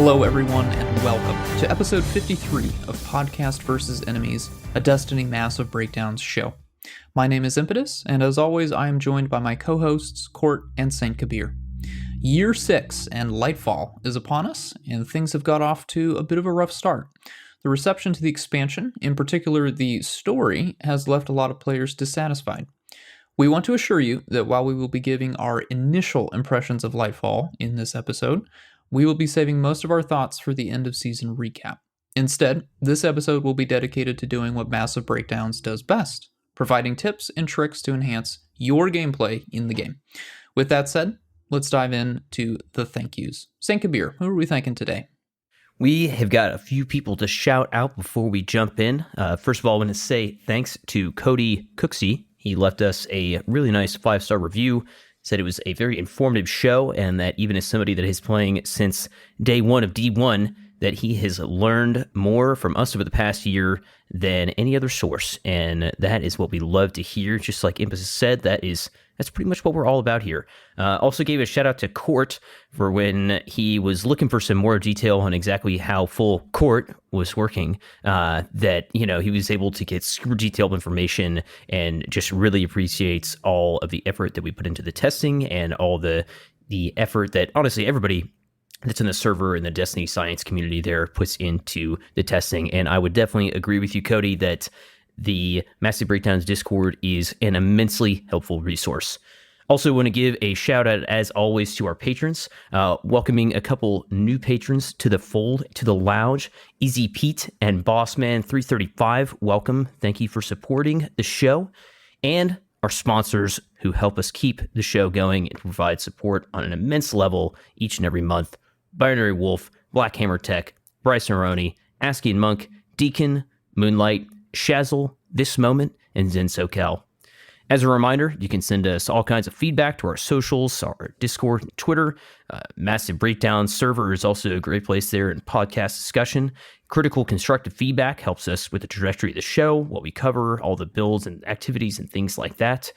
Hello everyone, and welcome to episode 53 of Podcast vs. Enemies, a Destiny Massive Breakdowns show. My name is Impetus, and as always, I am joined by my co-hosts, Court and Saint Kabr. Year 6 and Lightfall is upon us, and things have got off to a bit of a rough start. The reception to the expansion, in particular the story, has left a lot of players dissatisfied. We want to assure you that while we will be giving our initial impressions of Lightfall in this episode, we will be saving most of our thoughts for the end of season recap. Instead, this episode will be dedicated to doing what Massive Breakdowns does best, providing tips and tricks to enhance your gameplay in the game. With that said, let's dive into the thank yous. Saint Kabr, who are we thanking today? We have got a few people to shout out before we jump in. First of all, I want to say thanks to Cody Cooksey. He left us a really nice 5-star review. Said it was a very informative show, and that even as somebody that is playing since day one of D1, that he has learned more from us over the past year than any other source, and that is what we love to hear. Just like Impetus said, that's pretty much what we're all about here. Also gave a shout out to Court for when he was looking for some more detail on exactly how full Court was working, that, you know, he was able to get super detailed information and just really appreciates all of the effort that we put into the testing and all the effort that honestly everybody that's in the server and the Destiny science community there puts into the testing. And I would definitely agree with you, Cody, that the Massive Breakdowns Discord is an immensely helpful resource. Also want to give a shout out, as always, to our patrons, welcoming a couple new patrons to the fold, to the lounge. Easy Pete and Bossman 335, welcome. Thank you for supporting the show. And our sponsors who help us keep the show going and provide support on an immense level each and every month. Binary Wolf, Black Hammer Tech, Bryce Aroni, Asking Monk, Deacon, Moonlight, Shazzle, This Moment, and Zen SoCal. As a reminder, you can send us all kinds of feedback to our socials, our Discord, and Twitter. Massive Breakdown server is also a great place there in podcast discussion. Critical constructive feedback helps us with the trajectory of the show, what we cover, all the builds and activities and things like that.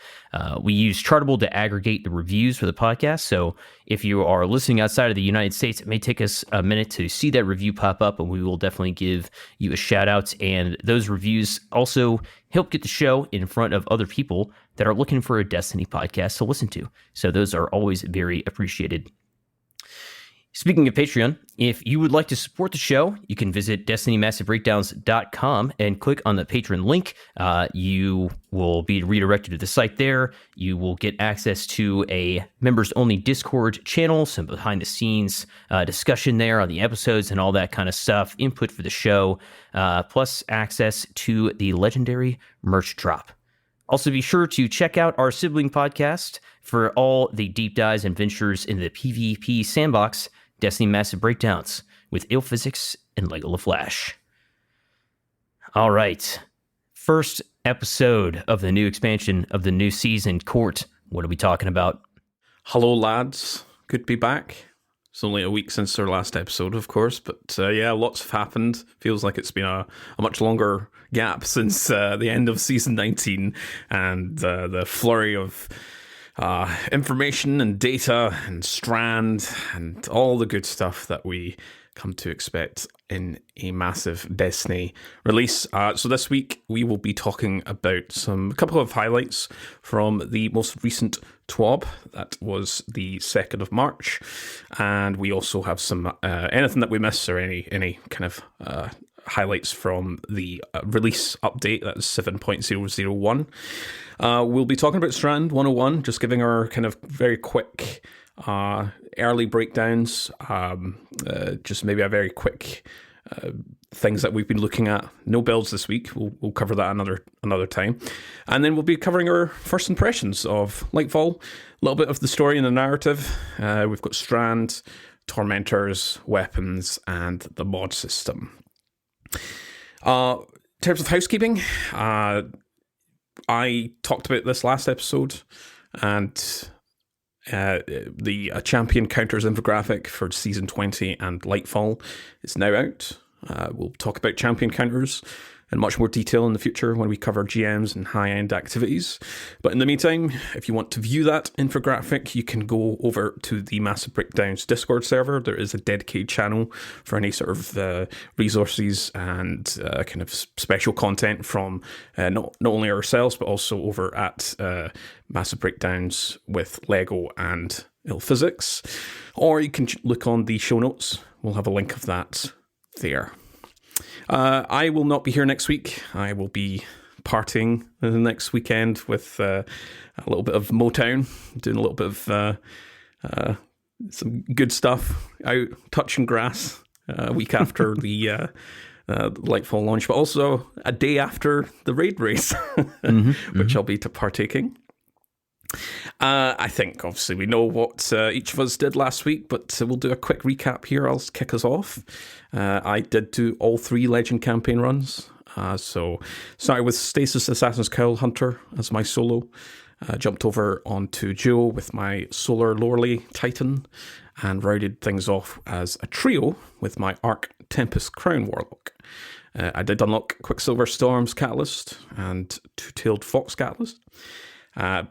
We use Chartable to aggregate the reviews for the podcast, so if you are listening outside of the United States, it may take us a minute to see that review pop up, and we will definitely give you a shout out. And those reviews also help get the show in front of other people that are looking for a Destiny podcast to listen to. So those are always very appreciated. Speaking of Patreon, if you would like to support the show, you can visit DestinyMassiveBreakdowns.com and click on the patron link. You will be redirected to the site there. You will get access to a members-only Discord channel, some behind-the-scenes discussion there on the episodes and all that kind of stuff, input for the show, plus access to the legendary merch drop. Also, be sure to check out our sibling podcast for all the deep dives and ventures into the PvP Sandbox, Destiny Massive Breakdowns, with Ill Physics and Lego LaFlash. All right, first episode of the new expansion of the new season, Court. What are we talking about? Hello, lads. Good to be back. It's only a week since our last episode, of course, but yeah, lots have happened. Feels like it's been a much longer gap since the end of Season 19 and the flurry of information and data and Strand and all the good stuff that we come to expect in a massive Destiny release. So this week we will be talking about a couple of highlights from the most recent TWAB. That was the 2nd of March. And we also have some anything that we missed or any kind of highlights from the release update. That's 7.001. We'll be talking about Strand 101, just giving our kind of very quick early breakdowns, just maybe a very quick things that we've been looking at. No builds this week. We'll cover that another time. And then we'll be covering our first impressions of Lightfall, a little bit of the story and the narrative. We've got Strand, Tormentors, weapons, and the mod system. In terms of housekeeping, I talked about this last episode, and the champion counters infographic for season 20 and Lightfall is now out. We'll talk about champion counters in much more detail in the future when we cover GMs and high-end activities. But in the meantime, if you want to view that infographic, you can go over to the Massive Breakdowns Discord server. There is a dedicated channel for any sort of resources and kind of special content from not only ourselves, but also over at Massive Breakdowns with Lego and Physics. Or you can look on the show notes. We'll have a link of that there. I will not be here next week. I will be partying the next weekend with a little bit of Motown, doing a little bit of some good stuff out touching grass a week after the Lightfall launch, but also a day after the raid race, which I'll be partaking. I think, obviously, we know what each of us did last week, but we'll do a quick recap here. I'll kick us off. I did do all 3 Legend campaign runs. So started with Stasis Assassin's Cowl Hunter as my solo. Jumped over onto Duo with my Solar Loreley Titan, and rounded things off as a trio with my Arc Tempest Crown Warlock. I did unlock Quicksilver Storm's Catalyst and Two-Tailed Fox Catalyst.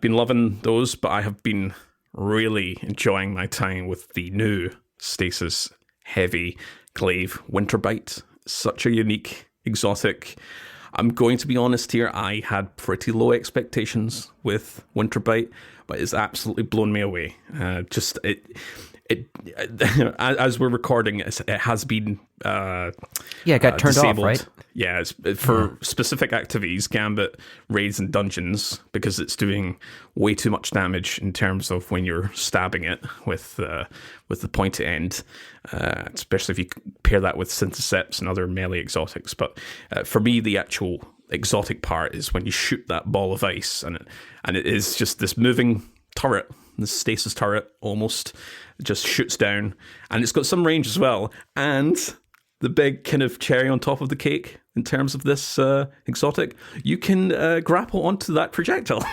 Been loving those, but I have been really enjoying my time with the new Stasis Heavy Glaive Winterbite. Such a unique exotic. I'm going to be honest here, I had pretty low expectations with Winterbite, but it's absolutely blown me away. As we're recording, it has been it got turned disabled. off, right? Yeah, it's for specific activities, Gambit, raids, and dungeons, because it's doing way too much damage in terms of when you're stabbing it with the pointy end, especially if you pair that with Syntheseps and other melee exotics. But for me, the actual exotic part is when you shoot that ball of ice, and it is just this moving turret. The stasis turret almost just shoots down, and it's got some range as well. And the big kind of cherry on top of the cake in terms of this exotic, you can grapple onto that projectile.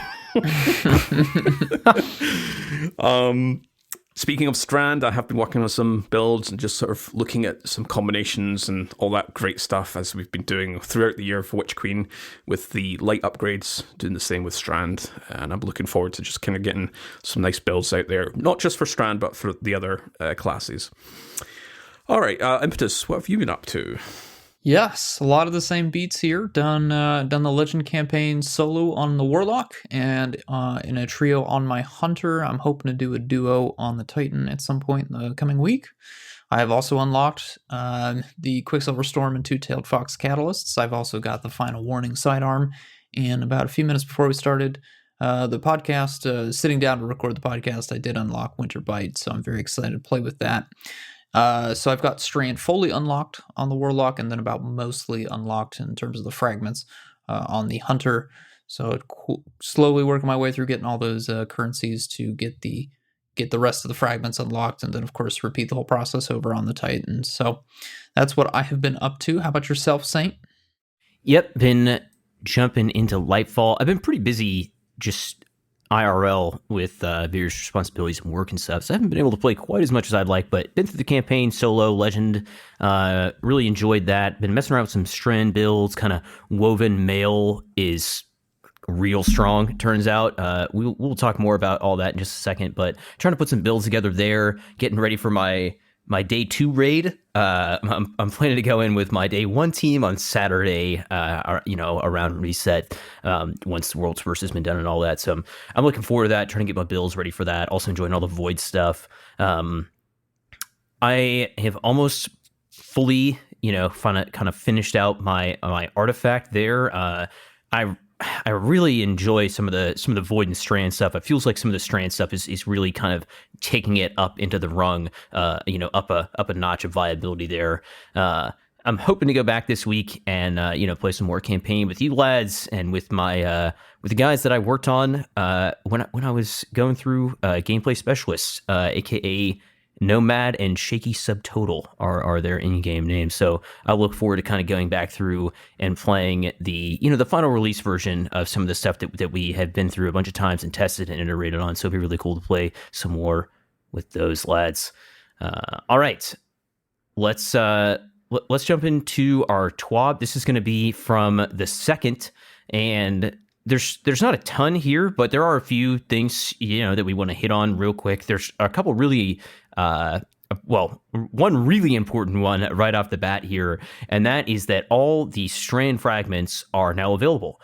Speaking of Strand, I have been working on some builds and just sort of looking at some combinations and all that great stuff, as we've been doing throughout the year for Witch Queen with the light upgrades, doing the same with Strand. And I'm looking forward to just kind of getting some nice builds out there, not just for Strand, but for the other classes. All right, Impetus, what have you been up to? Yes, a lot of the same beats here. Done the Legend campaign solo on the Warlock, and in a trio on my Hunter. I'm hoping to do a duo on the Titan at some point in the coming week. I have also unlocked the Quicksilver Storm and Two-Tailed Fox Catalysts. I've also got the Final Warning sidearm. And about a few minutes before we started the podcast, sitting down to record the podcast, I did unlock Winterbite, so I'm very excited to play with that. So I've got Strand fully unlocked on the Warlock, and then about mostly unlocked in terms of the fragments on the Hunter. So slowly working my way through getting all those currencies to get the rest of the fragments unlocked, and then of course repeat the whole process over on the Titan. So that's what I have been up to. How about yourself, Saint? Yep, been jumping into Lightfall. I've been pretty busy just IRL with various responsibilities and work and stuff, so I haven't been able to play quite as much as I'd like, but been through the campaign solo, Legend, really enjoyed that. Been messing around with some Strand builds, kind of woven mail is real strong, it turns out. We'll talk more about all that in just a second, but trying to put some builds together there, getting ready for my day 2 raid. I'm planning to go in with my day 1 team on Saturday, around reset, once the World's First has been done and all that. So I'm looking forward to that, trying to get my builds ready for that. Also enjoying all the Void stuff. I have almost fully, kind of finished out my artifact there. I really enjoy some of the Void and Strand stuff. It feels like some of the Strand stuff is really kind of taking it up into the rung, up a notch of viability there. I'm hoping to go back this week and play some more campaign with you lads and with my with the guys that I worked on when I was going through Gameplay Specialists, aka Nomad and Shaky Subtotal are their in-game names. So I look forward to kind of going back through and playing the final release version of some of the stuff that we have been through a bunch of times and tested and iterated on. So it'd be really cool to play some more with those lads. All right, let's let's jump into our TWAB. This is going to be from the 2nd, and there's not a ton here, but there are a few things that we want to hit on real quick. There's a couple really one really important one right off the bat here, and that is that all the strand fragments are now available.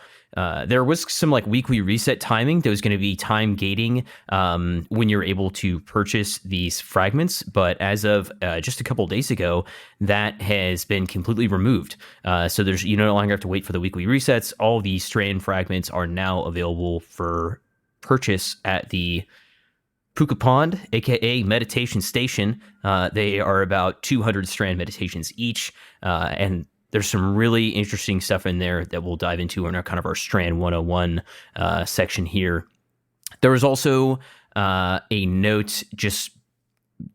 There was some weekly reset timing. There was going to be time gating when you're able to purchase these fragments, but as of just a couple of days ago, that has been completely removed. So you no longer have to wait for the weekly resets. All these strand fragments are now available for purchase at the Puka Pond, aka Meditation Station. They are about 200 strand meditations each, and there's some really interesting stuff in there that we'll dive into in our Strand 101 section here. There was also a note just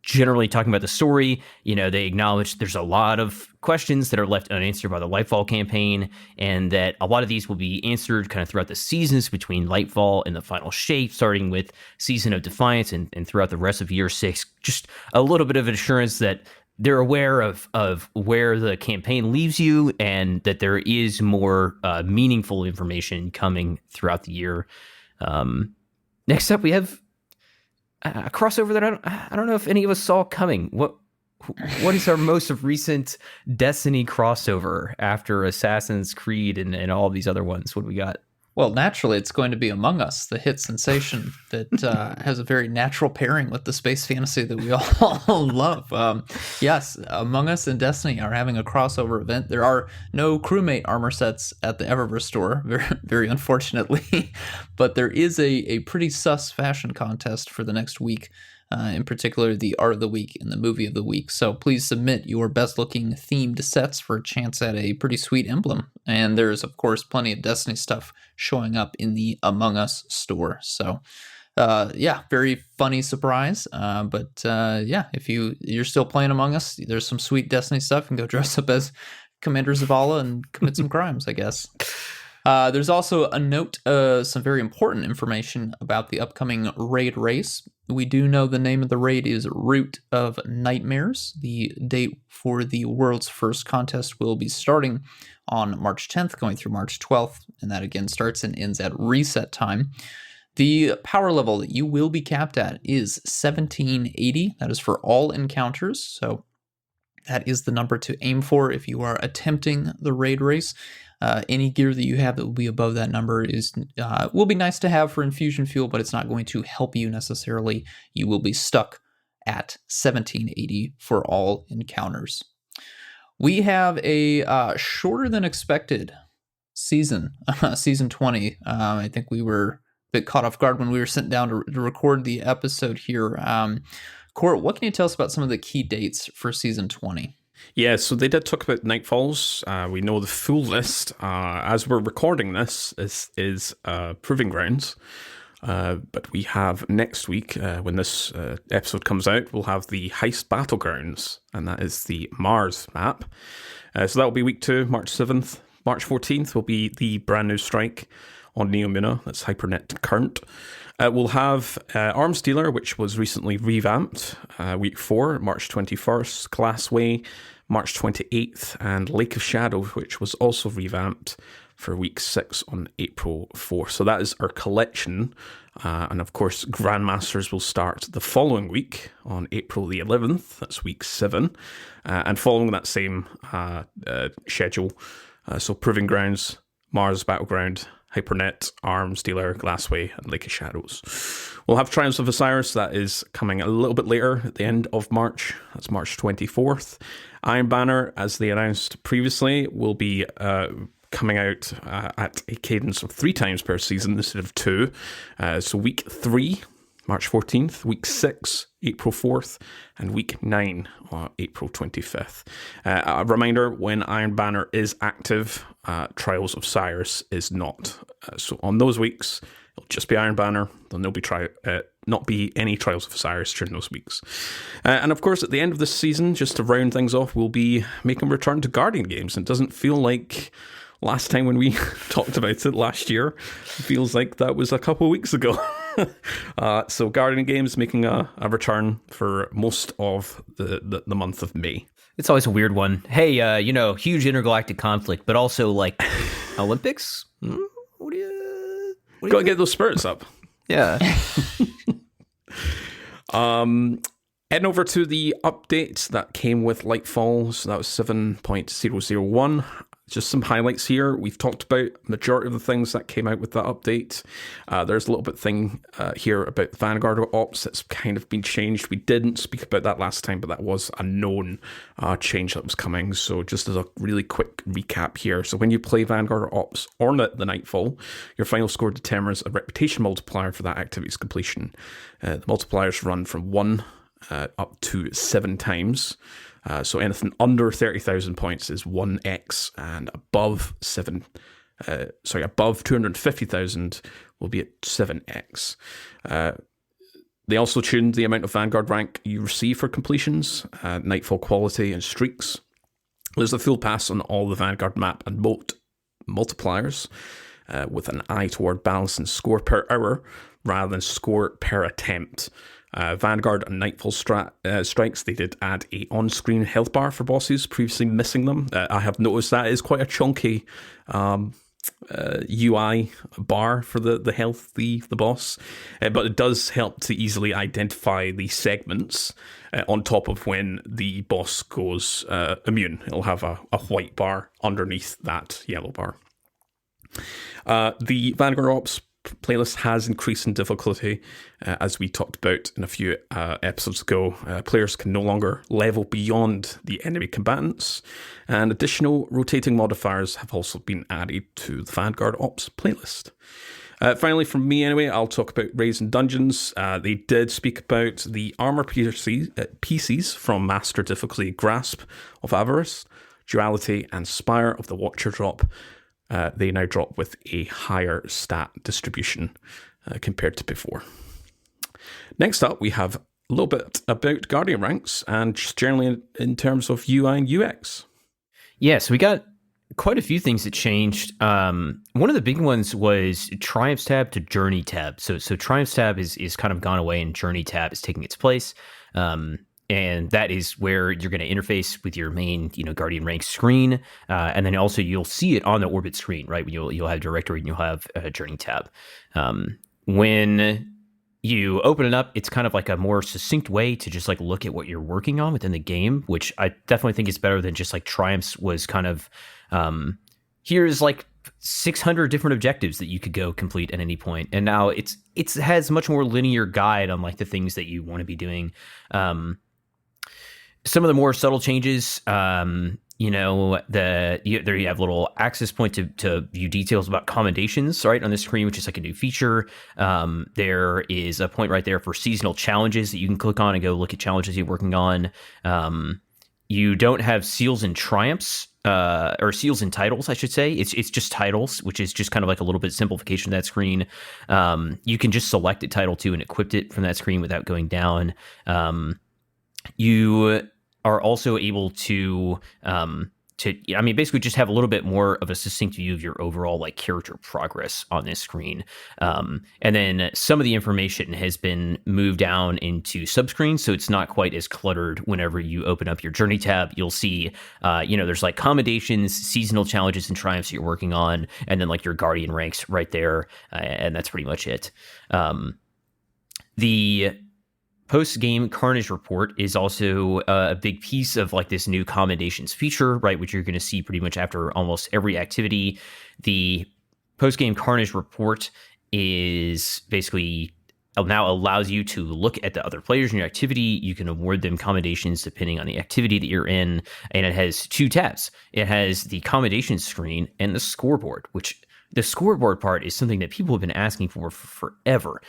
generally talking about the story. They acknowledged there's a lot of questions that are left unanswered by the Lightfall campaign, and that a lot of these will be answered kind of throughout the seasons between Lightfall and the final shape, starting with Season of Defiance and throughout the rest of Year 6. Just a little bit of assurance that they're aware of where the campaign leaves you, and that there is more meaningful information coming throughout the year. Next up, we have a crossover that I don't know if any of us saw coming. What is our most recent Destiny crossover after Assassin's Creed and all these other ones? What do we got? Well, naturally, it's going to be Among Us, the hit sensation that has a very natural pairing with the space fantasy that we all love. Yes, Among Us and Destiny are having a crossover event. There are no crewmate armor sets at the Eververse store, very, very unfortunately, but there is a pretty sus fashion contest for the next week. In particular, the Art of the Week and the Movie of the Week. So please submit your best-looking themed sets for a chance at a pretty sweet emblem. And there's, of course, plenty of Destiny stuff showing up in the Among Us store. So, very funny surprise. If you're still playing Among Us, there's some sweet Destiny stuff. You can go dress up as Commander Zavala and commit some crimes, I guess. There's also a note, some very important information about the upcoming raid race. We do know the name of the raid is Root of Nightmares. The date for the world's first contest will be starting on March 10th, going through March 12th, and that again starts and ends at reset time. The power level that you will be capped at is 1780. That is for all encounters, so that is the number to aim for if you are attempting the raid race. Any gear that you have that will be above that number will be nice to have for infusion fuel, but it's not going to help you necessarily. You will be stuck at 1780 for all encounters. We have a shorter than expected season, season 20. I think we were a bit caught off guard when we were sent down to record the episode here. Court, what can you tell us about some of the key dates for season 20? Yeah, so they did talk about Nightfalls. We know the full list, as we're recording this, is Proving Grounds. But we have next week, when this episode comes out, we'll have the Heist Battlegrounds, and that is the Mars map. So that will be week 2, March 7th. March 14th will be the brand new strike on Neomuna. That's Hypernet Current. We'll have Arms Dealer, which was recently revamped, week 4, March 21st, Glassway, March 28th, and Lake of Shadow, which was also revamped for week 6 on April 4th. So that is our collection. And of course, Grandmasters will start the following week on April the 11th. That's week 7. And following that same schedule, so Proving Grounds, Mars Battleground, Hypernet, Arms Dealer, Glassway, and Lake of Shadows. We'll have Triumphs of Osiris. That is coming a little bit later at the end of March. That's March 24th. Iron Banner, as they announced previously, will be coming out at a cadence of 3 times per season instead of 2. So week 3, March 14th, week 6, April 4th, and week 9, April 25th. A reminder, when Iron Banner is active, Trials of Cyrus is not. So on those weeks, it'll just be Iron Banner. There'll not be any Trials of Osiris during those weeks. And of course, at the end of this season, just to round things off, we'll be making a return to Guardian games. It doesn't feel like last time when we talked about it last year, feels like that was a couple of weeks ago. So Guardian Games making a return for most of the month of May. It's always a weird one. Hey, huge intergalactic conflict, but also like Olympics? What do you Gotta get those spirits up. Yeah. Heading over to the update that came with Lightfall, so that was 7.001. Just some highlights here. We've talked about majority of the things that came out with that update. There's a little bit thing here about Vanguard Ops that's kind of been changed. We didn't speak about that last time, but that was a known change that was coming. So just as a really quick recap here. So when you play Vanguard Ops or the Nightfall, your final score determines a reputation multiplier for that activity's completion. The multipliers run from 1 up to 7 times. So anything under 30,000 points is 1x, and above 250,000 will be at 7x. They also tuned the amount of Vanguard rank you receive for completions, Nightfall quality, and streaks. There's a full pass on all the Vanguard map and multipliers, with an eye toward balancing score per hour rather than score per attempt. Vanguard and Nightfall strikes, they did add a on-screen health bar for bosses, previously missing them. I have noticed that is quite a chunky UI bar for the health, the boss. But it does help to easily identify the segments on top of when the boss goes immune. It'll have a white bar underneath that yellow bar. The Vanguard Ops playlist has increased in difficulty, as we talked about in a few episodes ago. Players can no longer level beyond the enemy combatants, and additional rotating modifiers have also been added to the Vanguard Ops playlist. Finally, from me anyway, I'll talk about raids and dungeons. They did speak about the armor pieces from Master Difficulty Grasp of Avarice, Duality, and Spire of the Watcher drop. They now drop with a higher stat distribution compared to before. Next up, we have a little bit about Guardian ranks and just generally in terms of UI and UX. Yeah, so we got quite a few things that changed. One of the big ones was Triumphs tab to Journey tab. So Triumphs tab is kind of gone away and Journey tab is taking its place. And that is where you're going to interface with your main, Guardian rank screen. And then also you'll see it on the Orbit screen, right? You'll have directory and you'll have a Journey tab. When you open it up, it's kind of like a more succinct way to just like look at what you're working on within the game, which I definitely think is better than just like Triumphs was kind of, here's like 600 different objectives that you could go complete at any point. And now it has much more linear guide on like the things that you want to be doing. Some of the more subtle changes, there you have little access point to view details about commendations, right, on the screen, which is like a new feature. There is a point right there for seasonal challenges that you can click on and go look at challenges you're working on. You don't have seals and triumphs, or seals and titles, I should say. It's just titles, which is just kind of like a little bit simplification of that screen. You can just select a title too and equip it from that screen without going down. You are also able to basically just have a little bit more of a succinct view of your overall like character progress on this screen. And then some of the information has been moved down into subscreens, so it's not quite as cluttered. Whenever you open up your Journey tab, you'll see, there's like commendations, seasonal challenges, and triumphs that you're working on, and then like your Guardian ranks right there, and that's pretty much it. The post-game Carnage report is also a big piece of like this new commendations feature, right, which you're going to see pretty much after almost every activity. The post-game Carnage report is basically now allows you to look at the other players in your activity. You can award them commendations depending on the activity that you're in, and it has 2 tabs. It has the commendations screen and the scoreboard, which the scoreboard part is something that people have been asking for forever.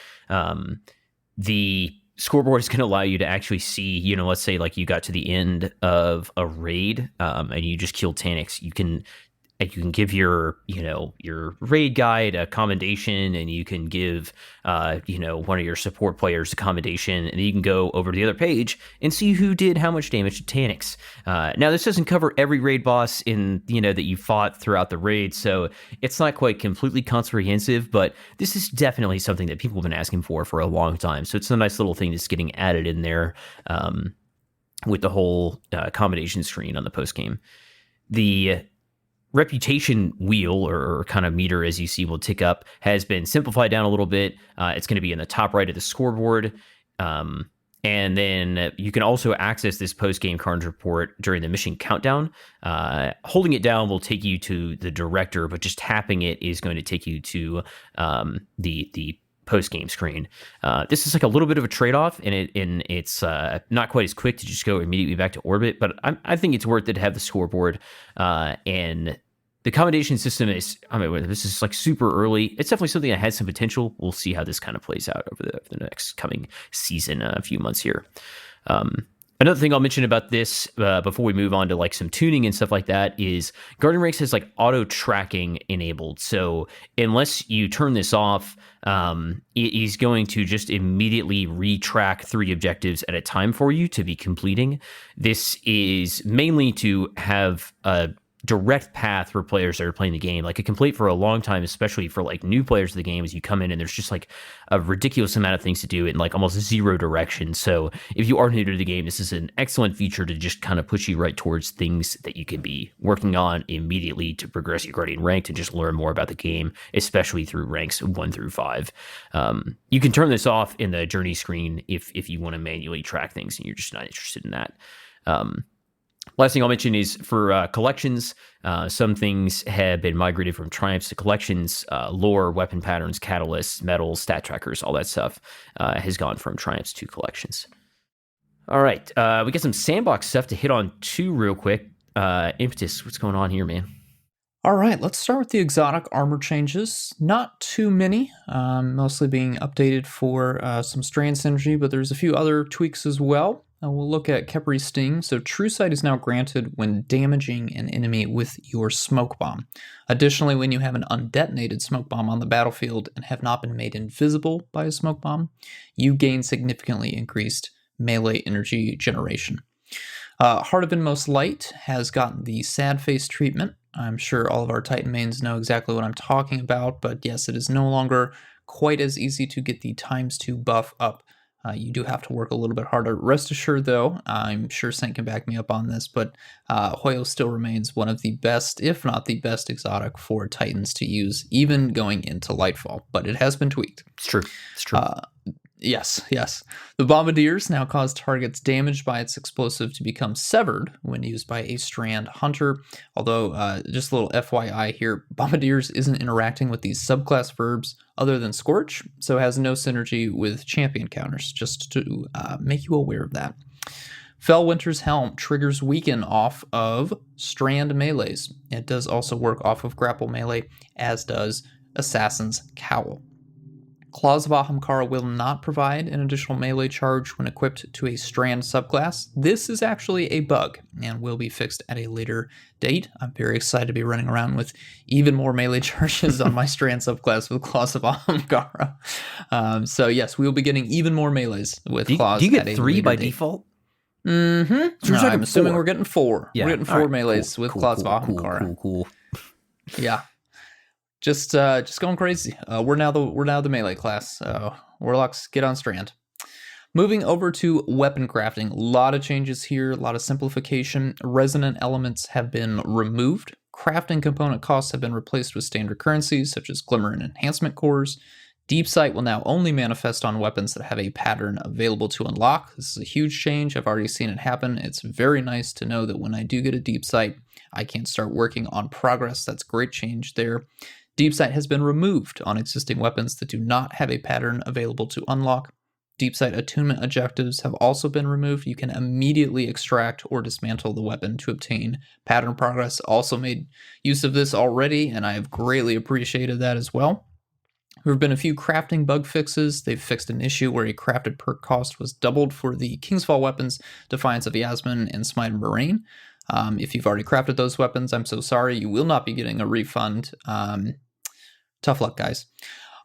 The scoreboard is going to allow you to actually see, let's say like you got to the end of a raid and you just killed Tanix. You can and you can give your raid guide a commendation, and you can give one of your support players a commendation, and you can go over to the other page and see who did how much damage to Taniks. Now, this doesn't cover every raid boss in that you fought throughout the raid, so it's not quite completely comprehensive, but this is definitely something that people have been asking for a long time. So it's a nice little thing that's getting added in there with the whole commendation screen on the post game. The reputation wheel or kind of meter, as you see, will tick up, has been simplified down a little bit. It's going to be in the top right of the scoreboard. And then you can also access this post-game carnage report during the mission countdown. Holding it down will take you to the director, but just tapping it is going to take you to the post-game screen. This is like a little bit of a trade-off, and it's not quite as quick to just go immediately back to orbit, but I think it's worth it to have the scoreboard. And the commendation system is, this is like super early. It's definitely something that has some potential. We'll see how this kind of plays out over the next coming season, a few months here. Another thing I'll mention about this before we move on to like some tuning and stuff like that is Guardian Ranks has like auto tracking enabled. So unless you turn this off, it is going to just immediately retrack 3 objectives at a time for you to be completing. This is mainly to have a direct path for players that are playing the game. Like, it can play for a long time, especially for like new players to the game, as you come in and there's just like a ridiculous amount of things to do in like almost zero direction. So if you are new to the game, this is an excellent feature to just kind of push you right towards things that you can be working on immediately to progress your Guardian rank, to just learn more about the game, especially through ranks 1 through 5. You can turn this off in the journey screen if you want to manually track things and you're just not interested in that. Last thing I'll mention is for collections, some things have been migrated from triumphs to collections. Lore, weapon patterns, catalysts, medals, stat trackers, all that stuff has gone from triumphs to collections. All right, we got some Sandbox stuff to hit on too real quick. Impetus, what's going on here, man? All right, let's start with the exotic armor changes. Not too many, mostly being updated for some strand synergy, but there's a few other tweaks as well. We'll look at Khepri Sting. So True Sight is now granted when damaging an enemy with your smoke bomb. Additionally, when you have an undetonated smoke bomb on the battlefield and have not been made invisible by a smoke bomb, you gain significantly increased melee energy generation. Heart of Inmost Light has gotten the sad face treatment. I'm sure all of our Titan mains know exactly what I'm talking about, but yes, it is no longer quite as easy to get the ×2 buff up. You do have to work a little bit harder. Rest assured, though, I'm sure Saint can back me up on this, but Hoyo still remains one of the best, if not the best, exotic for Titans to use, even going into Lightfall. But it has been tweaked. It's true. It's true. Yes. The Bombardiers now cause targets damaged by its explosive to become severed when used by a Strand Hunter. Although, just a little FYI here, Bombardiers isn't interacting with these subclass verbs other than Scorch, so has no synergy with champion counters, just to make you aware of that. Fellwinter's Helm triggers Weaken off of Strand melees. It does also work off of Grapple melee, as does Assassin's Cowl. Claws of Ahamkara will not provide an additional melee charge when equipped to a Strand subclass. This is actually a bug and will be fixed at a later date. I'm very excited to be running around with even more melee charges on my Strand subclass with Claws of Ahamkara. So yes, we will be getting even more melees with Claws. Do you get at 3 by date. Default? Mm-hmm. So I'm assuming 4. we're getting 4. Yeah. We're getting 4 melees with Claws of Cool. Ahamkara. Yeah. Just going crazy. We're now the melee class. Warlocks, get on Strand. Moving over to weapon crafting. A lot of changes here, a lot of simplification. Resonant elements have been removed. Crafting component costs have been replaced with standard currencies, such as Glimmer and Enhancement Cores. Deep Sight will now only manifest on weapons that have a pattern available to unlock. This is a huge change. I've already seen it happen. It's very nice to know that when I do get a Deep Sight, I can start working on progress. That's great change there. Deep Sight has been removed on existing weapons that do not have a pattern available to unlock. Deep Sight attunement objectives have also been removed. You can immediately extract or dismantle the weapon to obtain pattern progress. Also made use of this already, and I have greatly appreciated that as well. There have been a few crafting bug fixes. They've fixed an issue where a crafted perk cost was doubled for the Kingsfall weapons, Defiance of Yasmin and Smite of Moraine. If you've already crafted those weapons, I'm so sorry. You will not be getting a refund. Tough luck, guys.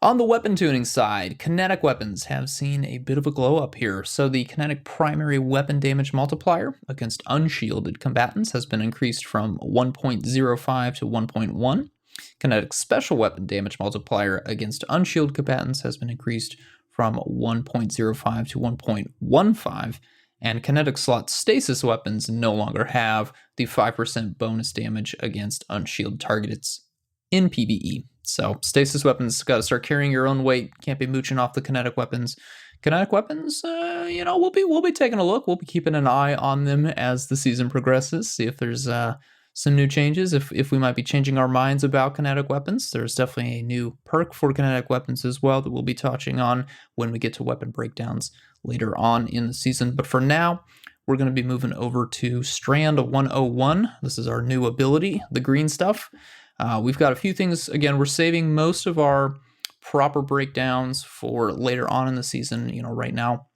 On the weapon tuning side, kinetic weapons have seen a bit of a glow up here. So the kinetic primary weapon damage multiplier against unshielded combatants has been increased from 1.05 to 1.1. Kinetic special weapon damage multiplier against unshielded combatants has been increased from 1.05 to 1.15. And kinetic slot stasis weapons no longer have the 5% bonus damage against unshielded targets in PvE. So stasis weapons got to start carrying your own weight. Can't be mooching off the kinetic weapons. Kinetic weapons, we'll be taking a look. We'll be keeping an eye on them as the season progresses. See if there's some new changes. If we might be changing our minds about kinetic weapons, there's definitely a new perk for kinetic weapons as well that we'll be touching on when we get to weapon breakdowns later on in the season. But for now, we're going to be moving over to Strand 101. This is our new ability, the green stuff. We've got a few things. Again, we're saving most of our proper breakdowns for later on in the season. Right now,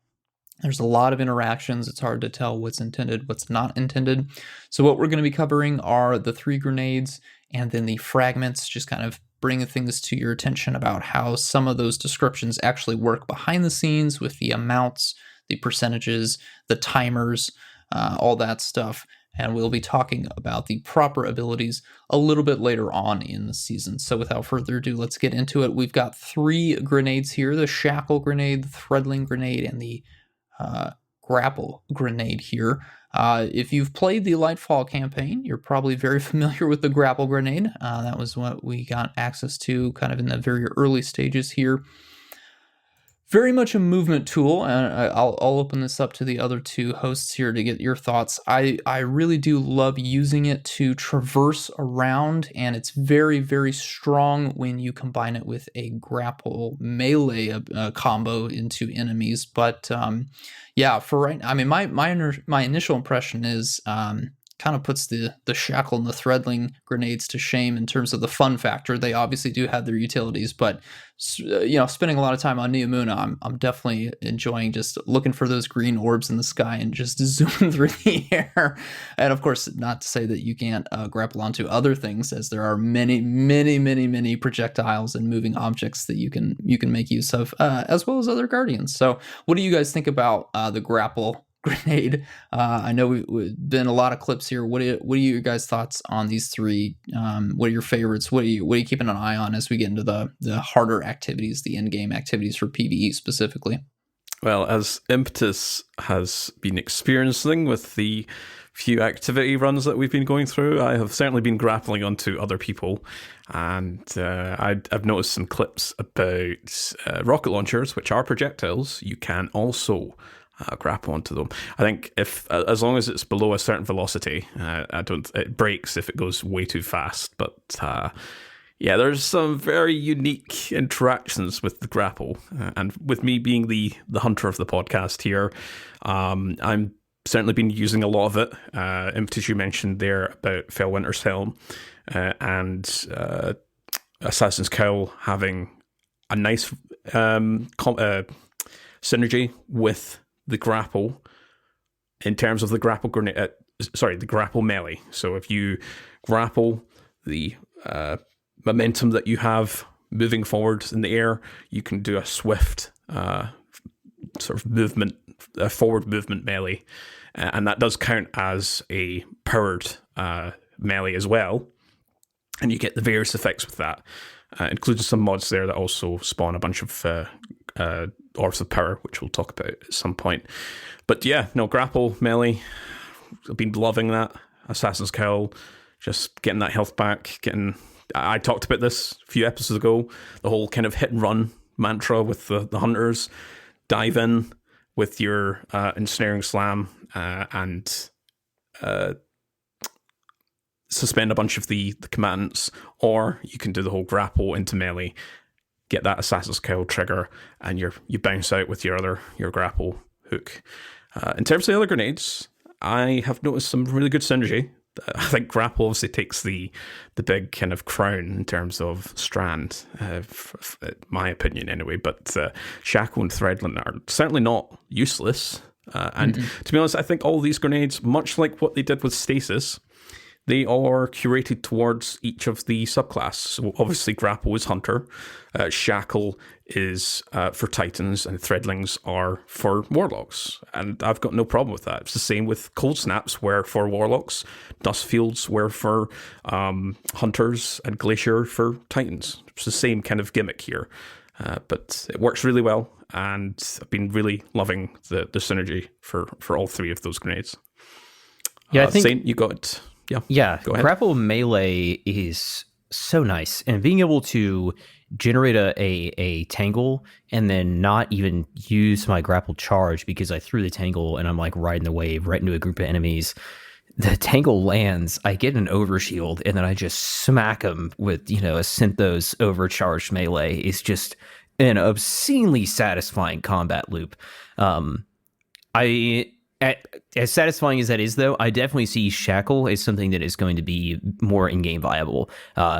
there's a lot of interactions. It's hard to tell what's intended, what's not intended. So what we're going to be covering are the 3 grenades and then the fragments, just kind of bringing things to your attention about how some of those descriptions actually work behind the scenes with the amounts, the percentages, the timers, all that stuff. And we'll be talking about the proper abilities a little bit later on in the season. So without further ado, let's get into it. We've got 3 grenades here, the shackle grenade, the threadling grenade, and the grapple grenade here. If you've played the Lightfall campaign, you're probably very familiar with the grapple grenade. That was what we got access to kind of in the very early stages here. Very much a movement tool, and I'll open this up to the other 2 hosts here to get your thoughts. I really do love using it to traverse around, and it's very, very strong when you combine it with a grapple melee combo into enemies. But yeah, for right, I mean, my initial impression is kind of puts the shackle and the threadling grenades to shame in terms of the fun factor. They obviously do have their utilities, but spending a lot of time on Neomuna, I'm definitely enjoying just looking for those green orbs in the sky and just zooming through the air. And of course, not to say that you can't grapple onto other things, as there are many, many, many, many projectiles and moving objects that you can make use of, as well as other guardians. So what do you guys think about the grapple grenade? I know we've been a lot of clips here. What are your guys' thoughts on these 3? What are your favorites? What are you keeping an eye on as we get into the harder activities, the end game activities for PvE specifically? Well, as Impetus has been experiencing with the few activity runs that we've been going through, I have certainly been grappling onto other people, and I've noticed some clips about rocket launchers, which are projectiles. You can also grapple onto them. I think as long as it's below a certain velocity, it breaks if it goes way too fast. But yeah, there's some very unique interactions with the grapple, and with me being the hunter of the podcast here, I'm certainly been using a lot of it. Impetus, you mentioned there about Fellwinter's Helm and Assassin's Cowl having a nice synergy with the grapple in terms of the grapple grenade. The grapple melee. So if you grapple, the momentum that you have moving forward in the air, you can do a swift sort of movement, a forward movement melee, and that does count as a powered melee as well. And you get the various effects with that, including some mods there that also spawn a bunch of Orbs of Power, which we'll talk about at some point. But yeah, no, grapple, melee, I've been loving that. Assassin's Cowl, just getting that health back, I talked about this a few episodes ago, the whole kind of hit and run mantra with the hunters. Dive in with your ensnaring slam and suspend a bunch of the combatants, or you can do the whole grapple into melee, get that Assassin's Cowl trigger, and you bounce out with your grapple hook. In terms of the other grenades, I have noticed some really good synergy. I think grapple obviously takes the big kind of crown in terms of Strand, my opinion anyway, but shackle and threadling are certainly not useless. And to be honest, I think all these grenades, much like what they did with Stasis, they are curated towards each of the subclasses. So obviously, Grapple is Hunter, Shackle is for Titans, and Threadlings are for Warlocks. And I've got no problem with that. It's the same with Cold Snaps, where for Warlocks, Dust Fields were for Hunters, and Glacier for Titans. It's the same kind of gimmick here. But it works really well, and I've been really loving the synergy for all three of those grenades. Yeah, I think Saint, you got... Yeah, go ahead. Grapple Melee is so nice, and being able to generate a tangle and then not even use my grapple charge because I threw the tangle and I'm like riding the wave right into a group of enemies. The tangle lands, I get an overshield, and then I just smack them with, a Synthos overcharged melee. It's just an obscenely satisfying combat loop. As satisfying as that is, though, I definitely see Shackle as something that is going to be more in-game viable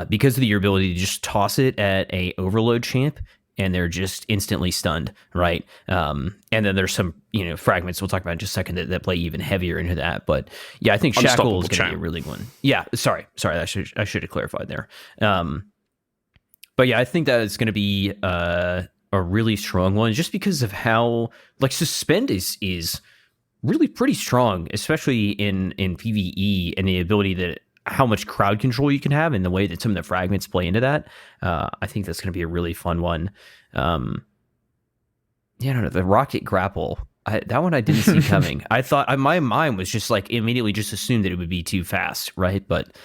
because of your ability to just toss it at a overload champ, and they're just instantly stunned, right? And then there's some, fragments we'll talk about in just a second that play even heavier into that. But yeah, I think Shackle is going to be a really good one. Yeah, sorry, I should have clarified there. But yeah, I think that it's going to be a really strong one just because of how Suspend is really pretty strong, especially in PvE, and the ability that how much crowd control you can have and the way that some of the fragments play into that. I think that's going to be a really fun one. I don't know, the Rocket Grapple, that one I didn't see coming. I thought my mind was just immediately just assumed that it would be too fast, right? But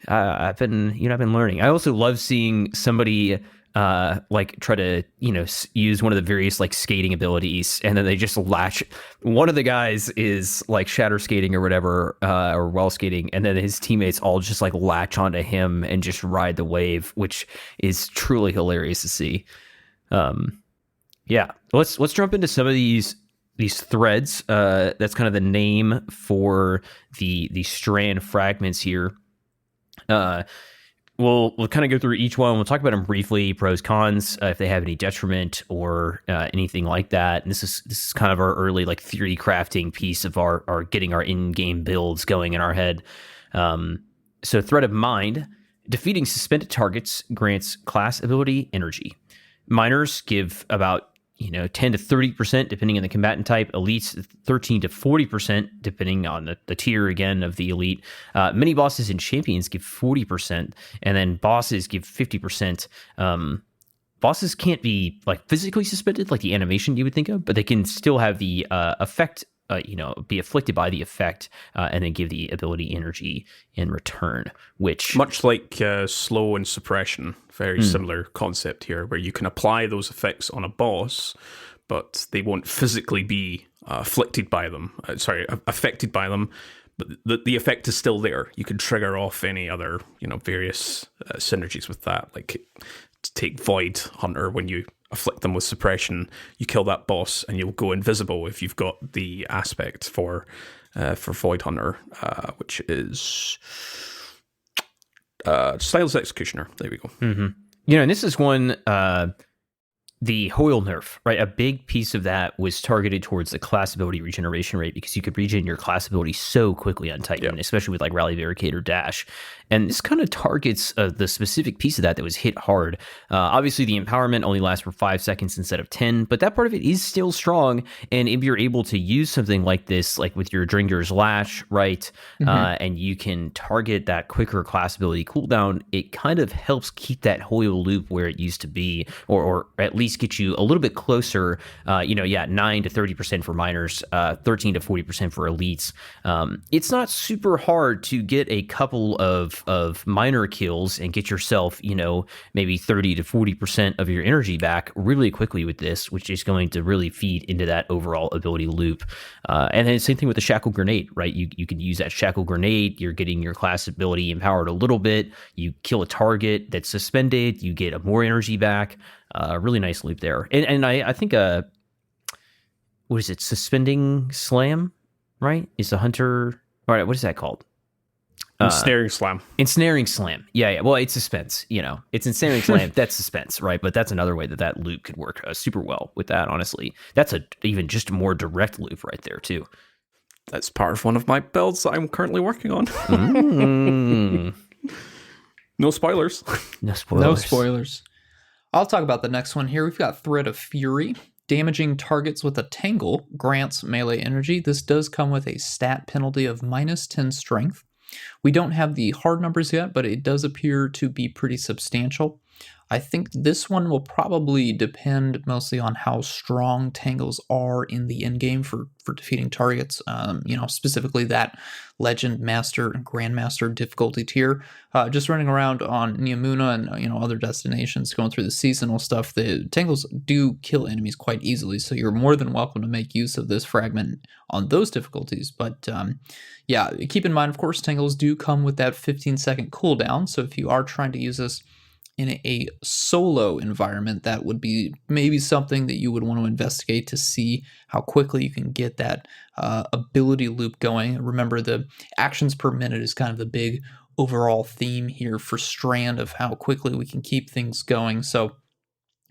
I've been learning. I also love seeing somebody try to use one of the various skating abilities, and then they just latch. One of the guys is shatter skating or whatever, or wall skating, and then his teammates all just latch onto him and just ride the wave, which is truly hilarious to see. Yeah, let's jump into some of these threads. That's kind of the name for the strand fragments here. We'll kind of go through each one. We'll talk about them briefly, pros, cons, if they have any detriment or anything like that. And this is kind of our early theory crafting piece of our getting our in-game builds going in our head. So Thread of Mind, defeating suspended targets grants class ability energy. Minors give about 10 to 30% depending on the combatant type. Elites 13 to 40% depending on the tier again of the elite. Mini bosses and champions give 40%, and then bosses give 50%. Bosses can't be physically suspended like the animation you would think of, but they can still have the effect. Be afflicted by the effect, and then give the ability energy in return, which... Much like slow and suppression, very similar concept here, where you can apply those effects on a boss, but they won't physically be affected by them, but the effect is still there. You can trigger off any other, various synergies with that, take Void Hunter. When you afflict them with suppression, you kill that boss and you'll go invisible if you've got the aspect for Void Hunter, which is Styles Executioner. There we go. Mm-hmm. And this is one, the Hoyle nerf, right? A big piece of that was targeted towards the class ability regeneration rate, because you could regen your class ability so quickly on Titan, especially with Rally Barricade or Dash. And this kind of targets the specific piece of that was hit hard. Obviously, the empowerment only lasts for 5 seconds instead of 10, but that part of it is still strong. And if you're able to use something like this, with your Dringer's Lash, right, and you can target that quicker class ability cooldown, it kind of helps keep that Hoyle loop where it used to be, or at least get you a little bit closer. 9 to 30% for minors, 13 to 40% for elites. It's not super hard to get a couple of minor kills and get yourself, maybe 30 to 40% of your energy back really quickly with this, which is going to really feed into that overall ability loop. And then same thing with the Shackle Grenade, right? You can use that Shackle Grenade. You're getting your class ability empowered a little bit. You kill a target that's suspended. You get more energy back. Really nice loop there. And I think, what is it? Suspending Slam, right? Is the Hunter... All right, what is that called? Ensnaring Slam. Ensnaring Slam. Yeah. Well, it's suspense. It's Ensnaring Slam. That's suspense, right? But that's another way that loop could work super well with that, honestly. That's even just a more direct loop right there, too. That's part of one of my builds that I'm currently working on. No spoilers. No spoilers. No spoilers. I'll talk about the next one here. We've got Thread of Fury. Damaging targets with a tangle grants melee energy. This does come with a stat penalty of -10 strength. We don't have the hard numbers yet, but it does appear to be pretty substantial. I think this one will probably depend mostly on how strong tangles are in the endgame for defeating targets. Specifically that Legend, Master, and Grandmaster difficulty tier. Just running around on Neomuna and other destinations, going through the seasonal stuff, the tangles do kill enemies quite easily. So you're more than welcome to make use of this fragment on those difficulties. But keep in mind, of course, tangles do come with that 15-second cooldown. So if you are trying to use this in a solo environment, that would be maybe something that you would want to investigate to see how quickly you can get that ability loop going. Remember, the actions per minute is kind of the big overall theme here for Strand of how quickly we can keep things going. So,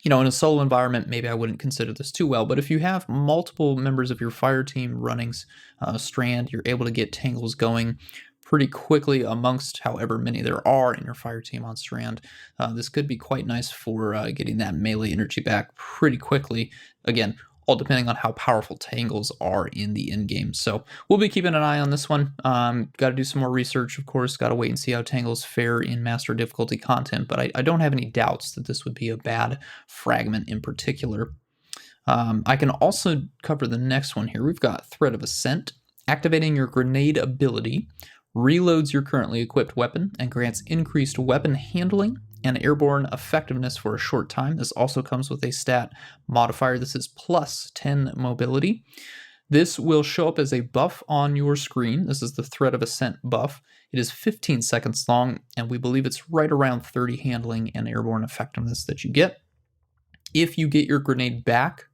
in a solo environment, maybe I wouldn't consider this too well, but if you have multiple members of your fire team running Strand, you're able to get tangles going pretty quickly amongst however many there are in your fire team on Strand. This could be quite nice for getting that melee energy back pretty quickly. Again, all depending on how powerful tangles are in the end game. So we'll be keeping an eye on this one. Got to do some more research, of course. Got to wait and see how tangles fare in master difficulty content, but I don't have any doubts that this would be a bad fragment in particular. I can also cover the next one here. We've got Thread of Ascent. Activating your grenade ability reloads your currently equipped weapon and grants increased weapon handling and airborne effectiveness for a short time. This also comes with a stat modifier. This is +10 mobility. This will show up as a buff on your screen. This is the Thread of Ascent buff. It is 15 seconds long, and we believe it's right around 30 handling and airborne effectiveness that you get. If you get your grenade back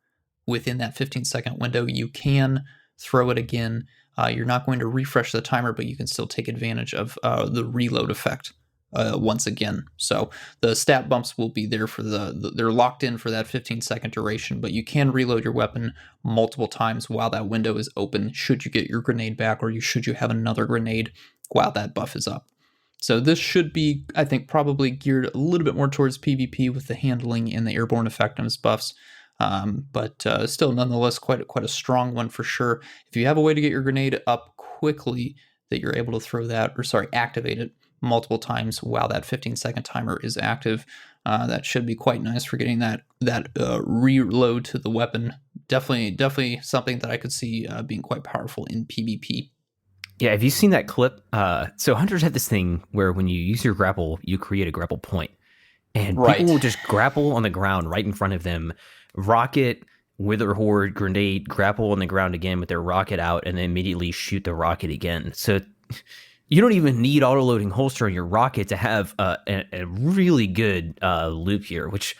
within that 15-second window, you can throw it again. You're not going to refresh the timer, but you can still take advantage of the reload effect once again. So the stat bumps will be there for they're locked in for that 15-second duration, but you can reload your weapon multiple times while that window is open, should you get your grenade back, or should you have another grenade while that buff is up. So this should be, I think, probably geared a little bit more towards PvP with the handling and the airborne effectiveness buffs. But still, nonetheless, quite a strong one for sure. If you have a way to get your grenade up quickly, that you're able to activate it multiple times while that 15-second timer is active, that should be quite nice for getting that reload to the weapon. Definitely something that I could see being quite powerful in PvP. Yeah, have you seen that clip? So hunters have this thing where when you use your grapple, you create a grapple point. And people will just grapple on the ground right in front of them, rocket, wither horde, grenade, grapple on the ground again with their rocket out, and then immediately shoot the rocket again. So you don't even need auto-loading holster on your rocket to have a really good loop here, which,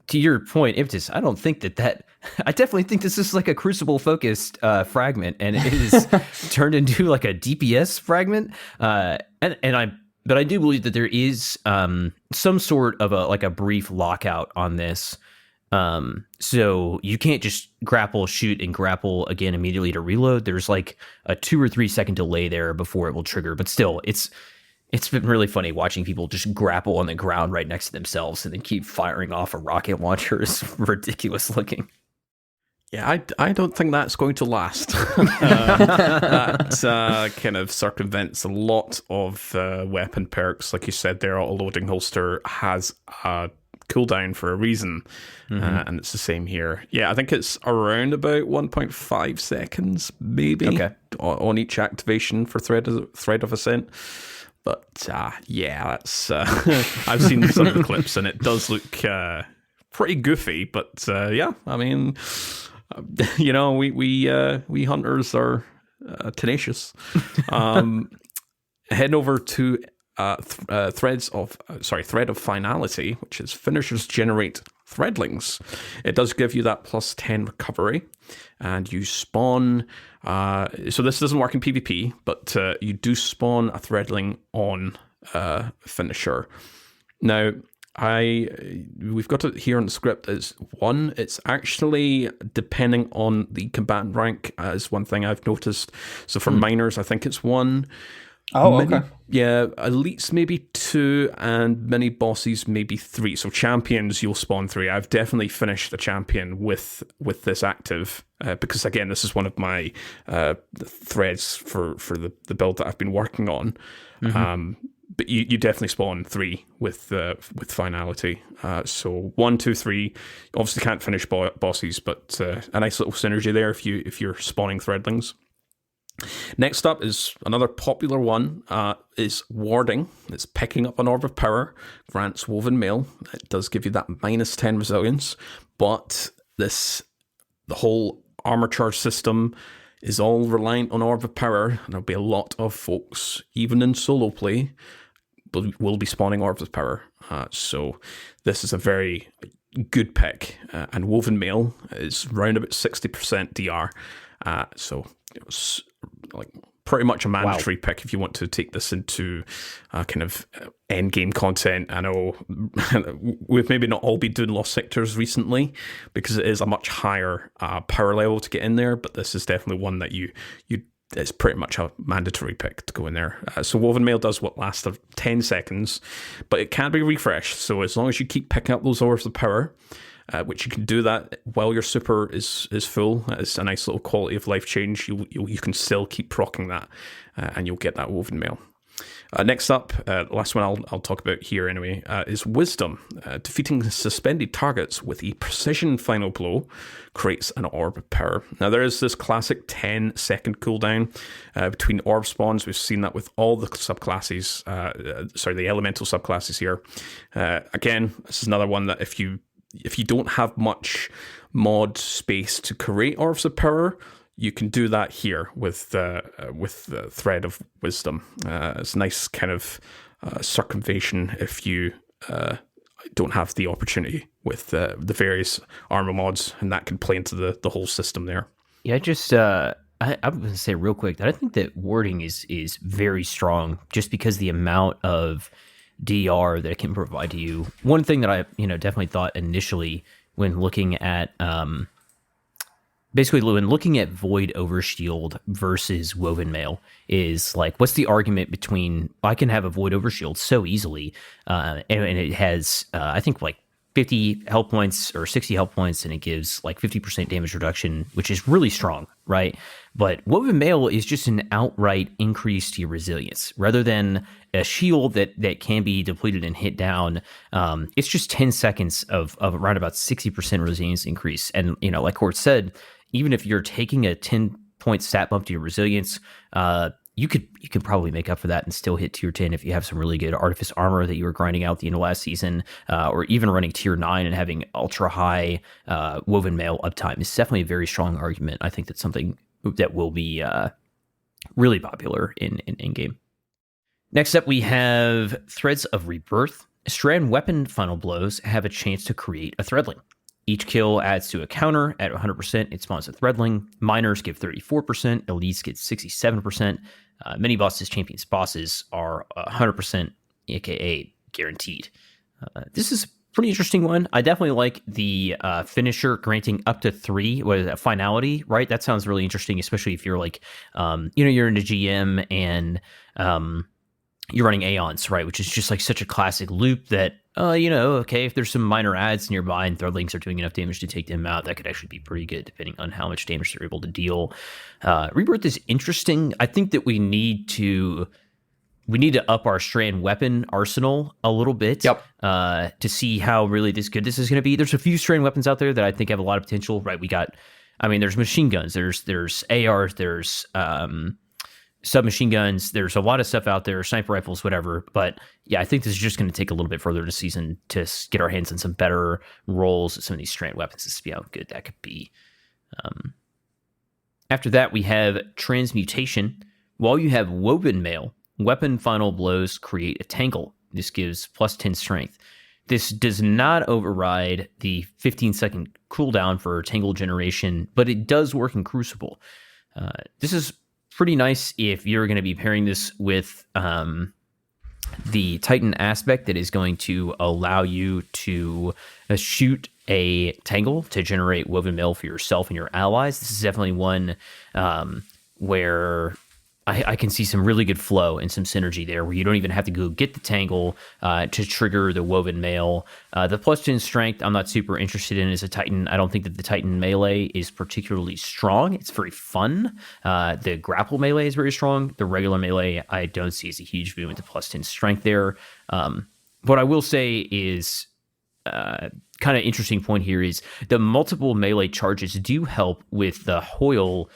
to your point, Impetus, I don't think that I definitely think this is like a Crucible-focused fragment, and it is turned into like a DPS fragment, But I do believe that there is some sort of a brief lockout on this. So you can't just grapple, shoot, and grapple again immediately to reload. There's like a 2 or 3 second delay there before it will trigger. But still, it's been really funny watching people just grapple on the ground right next to themselves and then keep firing off a rocket launcher. It's ridiculous looking. Yeah, I don't think that's going to last. That kind of circumvents a lot of weapon perks. Like you said there, auto-loading holster has a cooldown for a reason, and it's the same here. Yeah, I think it's around about 1.5 seconds, maybe, on each activation for Thread of Ascent. But that's I've seen some of the clips, and it does look pretty goofy. But I mean, we hunters are tenacious. Head over to Thread of Finality, which is finishers generate threadlings. It does give you that plus 10 recovery, and you spawn. So this doesn't work in PvP, but you do spawn a threadling on finisher. Now, we've got it here in the script as 1. It's actually depending on the combatant rank, is one thing I've noticed. So for miners, I think it's 1. Oh, okay. Yeah, elites maybe 2, and mini bosses maybe 3. So champions, you'll spawn 3. I've definitely finished the champion with this active, because again, this is one of my threads for the build that I've been working on. But you definitely spawn 3 with finality. So 1, 2, 3. Obviously can't finish bosses, but a nice little synergy there if you're spawning threadlings. Next up is another popular one, is warding. It's picking up an orb of power, grants woven mail. It does give you that minus 10 resilience, but the whole armor charge system is all reliant on orb of power, and there'll be a lot of folks, even in solo play, will be spawning orbs of power. So this is a very good pick, and woven mail is round about 60% DR. So it's like pretty much a mandatory pick if you want to take this into kind of end game content. I know we've maybe not all been doing Lost Sectors recently because it is a much higher power level to get in there, but this is definitely one that it's pretty much a mandatory pick to go in there. So Woven Mail does what lasts 10 seconds, but it can be refreshed. So as long as you keep picking up those orbs of power, which you can do that while your super is full, it's a nice little quality of life change. You can still keep proccing that, and you'll get that Woven Mail. Next up, the last one I'll talk about here anyway, is Wisdom. Defeating suspended targets with a precision final blow creates an orb of power. Now, there is this classic 10-second cooldown between orb spawns. We've seen that with all the subclasses, the elemental subclasses here. Again, this is another one that if you don't have much mod space to create orbs of power, you can do that here with the Thread of Wisdom. It's a nice kind of circumvention if you don't have the opportunity with the various armor mods, and that can play into the whole system there. Yeah, just I'm going to say real quick that I think that warding is very strong, just because the amount of DR that it can provide to you. One thing that I definitely thought initially when looking at basically when looking at Void Overshield versus Woven Mail is like, what's the argument between I can have a Void Overshield so easily, and it has I think like 50 health points or 60 health points, and it gives like 50% damage reduction, which is really strong, right? But Woven Mail is just an outright increase to your resilience rather than a shield that can be depleted and hit down. It's just 10 seconds of around about 60% resilience increase. And, like Court said, even if you're taking a 10-point stat bump to your resilience, you could probably make up for that and still hit tier 10 if you have some really good Artifice armor that you were grinding out at the end of last season, or even running tier 9 and having ultra high Woven Mail uptime. It's definitely a very strong argument. I think that's something that will be really popular in game. Next up, we have Threads of Rebirth. Strand weapon final blows have a chance to create a threadling. Each kill adds to a counter. At 100%, it spawns a threadling. Miners give 34%. Elites get 67%. Mini bosses, champions bosses are 100%, aka guaranteed. This is a pretty interesting one. I definitely like the finisher granting up to 3. What is that? Finality, right? That sounds really interesting, especially if you're like, you're in a GM and you're running Aeons, right? Which is just like such a classic loop that, okay, if there's some minor adds nearby and threadlings are doing enough damage to take them out, that could actually be pretty good depending on how much damage they're able to deal. Rebirth is interesting. I think that we need to up our Strand weapon arsenal a little bit. Yep. To see how really good this is going to be. There's a few Strand weapons out there that I think have a lot of potential, right? There's machine guns, there's ARs, there's submachine guns, there's a lot of stuff out there, sniper rifles, whatever. But yeah, I think this is just going to take a little bit further this season to get our hands on some better roles at some of these Strand weapons to see how good that could be. After that, we have Transmutation. While you have Woven Mail, weapon final blows create a tangle. This gives plus 10 strength. This does not override the 15-second cooldown for Tangle generation, but it does work in Crucible. This is pretty nice if you're going to be pairing this with the Titan aspect that is going to allow you to shoot a Tangle to generate Woven Mail for yourself and your allies. This is definitely one where I can see some really good flow and some synergy there, where you don't even have to go get the Tangle to trigger the Woven Mail. The +10 strength, I'm not super interested in as a Titan. I don't think that the Titan melee is particularly strong. It's very fun. The grapple melee is very strong. The regular melee, I don't see as a huge movement to +10 strength there. What I will say is kind of interesting point here is the multiple melee charges do help with the Hoyle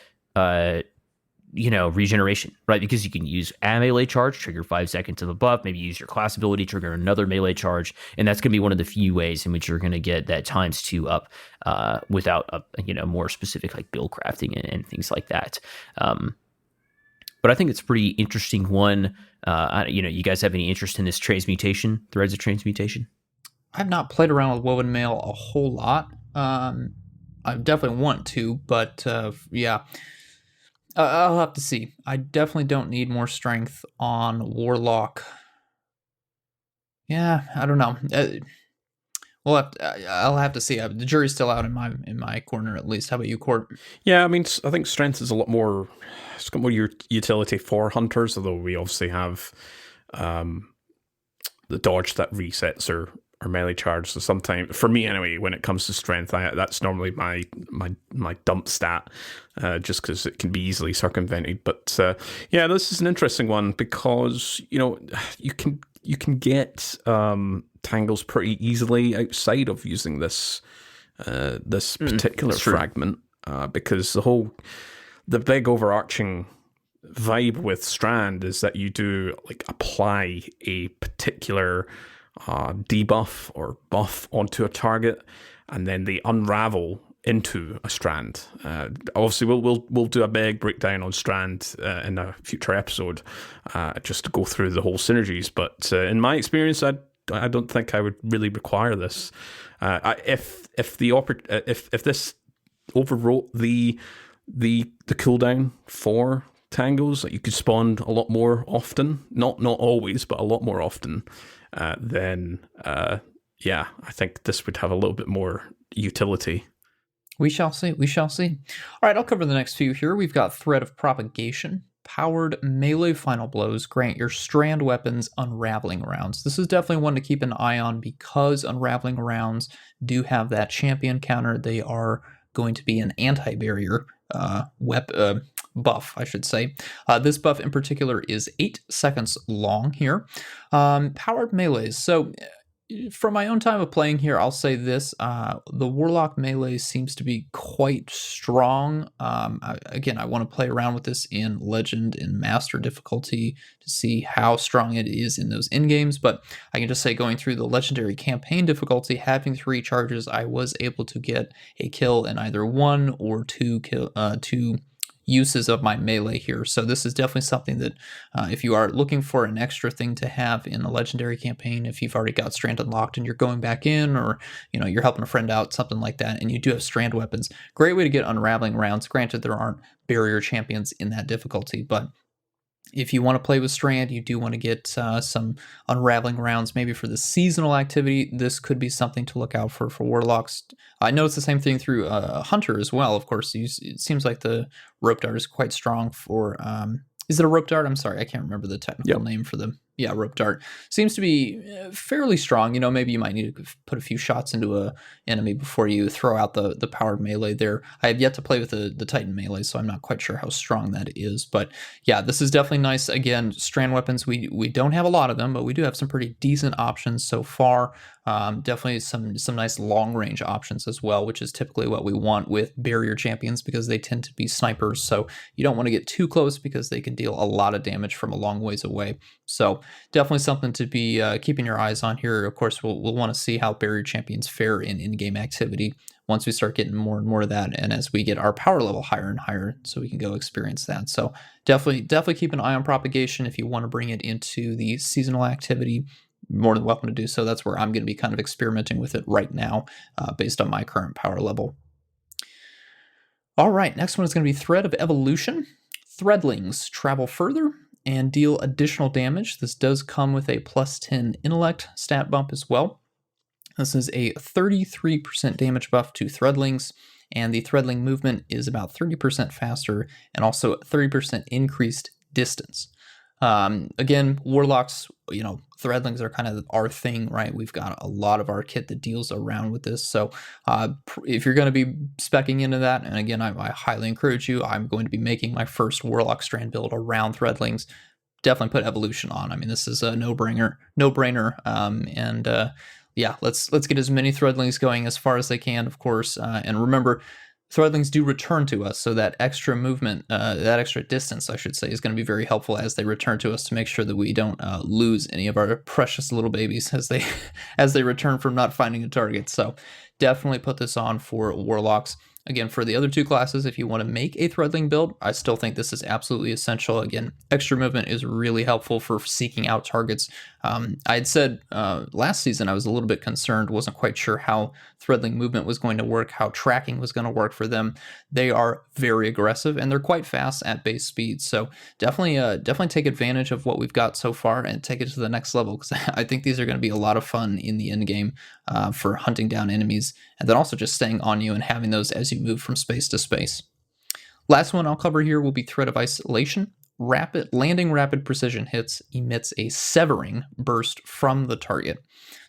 regeneration, right? Because you can use a melee charge, trigger 5 seconds of a buff, maybe use your class ability, trigger another melee charge, and that's going to be one of the few ways in which you're going to get that ×2 up without more specific like build crafting and things like that. But I think it's a pretty interesting one. You guys have any interest in this transmutation, Threads of Transmutation? I've not played around with Woven Mail a whole lot. I definitely want to, but yeah. I'll have to see. I definitely don't need more strength on Warlock. Yeah, I don't know. I'll have to see. The jury's still out in my corner, at least. How about you, Court? Yeah, I mean, I think strength is a lot more. It's got more utility for hunters, although we obviously have the dodge that resets or melee charge. So sometimes, for me anyway, when it comes to strength, that's normally my dump stat, just because it can be easily circumvented. But yeah, this is an interesting one because you can get tangles pretty easily outside of using this particular fragment, because the big overarching vibe with Strand is that you do like apply a particular debuff or buff onto a target, and then they unravel into a strand. Obviously, we'll do a big breakdown on Strand in a future episode, just to go through the whole synergies. But in my experience, I don't think I would really require this. If this overwrote the cooldown for tangles, like you could spawn a lot more often, not always, but a lot more often. Then I think this would have a little bit more utility. We shall see. All right, I'll cover the next few here. We've got Thread of Propagation. Powered melee final blows grant your strand weapons unraveling rounds. This is definitely one to keep an eye on because unraveling rounds do have that champion counter. They are going to be an anti-barrier buff, I should say. This buff in particular is 8 seconds long here. Powered melees. So from my own time of playing here, I'll say this. The Warlock melee seems to be quite strong. Again, I want to play around with this in Legend and Master difficulty to see how strong it is in those in-games, but I can just say going through the Legendary campaign difficulty, having 3 charges, I was able to get a kill in either 1 or 2 uses of my melee here. So this is definitely something that if you are looking for an extra thing to have in a Legendary campaign, if you've already got Strand unlocked and you're going back in, or you're helping a friend out, something like that, and you do have Strand weapons, great way to get unraveling rounds. Granted, there aren't barrier champions in that difficulty, but if you want to play with Strand, you do want to get some unraveling rounds, maybe for the seasonal activity. This could be something to look out for Warlocks. I know it's the same thing through Hunter as well, of course. It seems like the rope dart is quite strong for... is it a rope dart? I'm sorry, I can't remember the technical name for the... Yeah, rope dart. Seems to be fairly strong. Maybe you might need to put a few shots into a enemy before you throw out the powered melee there. I have yet to play with the Titan melee, so I'm not quite sure how strong that is. But yeah, this is definitely nice. Again, Strand weapons, we don't have a lot of them, but we do have some pretty decent options so far. Definitely some nice long range options as well, which is typically what we want with barrier champions because they tend to be snipers. So you don't want to get too close because they can deal a lot of damage from a long ways away. So definitely something to be keeping your eyes on here. Of course, we'll want to see how barrier champions fare in-game activity once we start getting more and more of that, and as we get our power level higher and higher, so we can go experience that. So definitely keep an eye on propagation if you want to bring it into the seasonal activity. more than welcome to do so. That's where I'm going to be kind of experimenting with it right now based on my current power level. All right, next one is going to be Thread of Evolution. Threadlings travel further and deal additional damage. This does come with a plus 10 intellect stat bump as well. This is a 33% damage buff to Threadlings, and the Threadling movement is about 30% faster and also 30% increased distance. Again, Warlocks, Threadlings are kind of our thing, right? We've got a lot of our kit that deals around with this. So if you're going to be speccing into that, and again, I highly encourage you, I'm going to be making my first Warlock Strand build around Threadlings. Definitely put Evolution on. I mean, this is a no-brainer. Yeah, let's get as many Threadlings going as far as they can, of course. And remember, Threadlings do return to us, so that extra movement, that extra distance, I should say, is going to be very helpful as they return to us to make sure that we don't lose any of our precious little babies as they return from not finding a target. So definitely put this on for Warlocks. Again, for the other two classes, if you want to make a Threadling build, I still think this is absolutely essential. Again, extra movement is really helpful for seeking out targets. I had said last season I was a little bit concerned, wasn't quite sure how Threadling movement was going to work, how tracking was going to work for them. They are very aggressive and they're quite fast at base speed. So definitely take advantage of what we've got so far and take it to the next level, because I think these are going to be a lot of fun in the end game for hunting down enemies, and then also just staying on you and having those as you move from space to space. Last one I'll cover here will be Thread of Isolation. Rapid precision hits emits a severing burst from the target.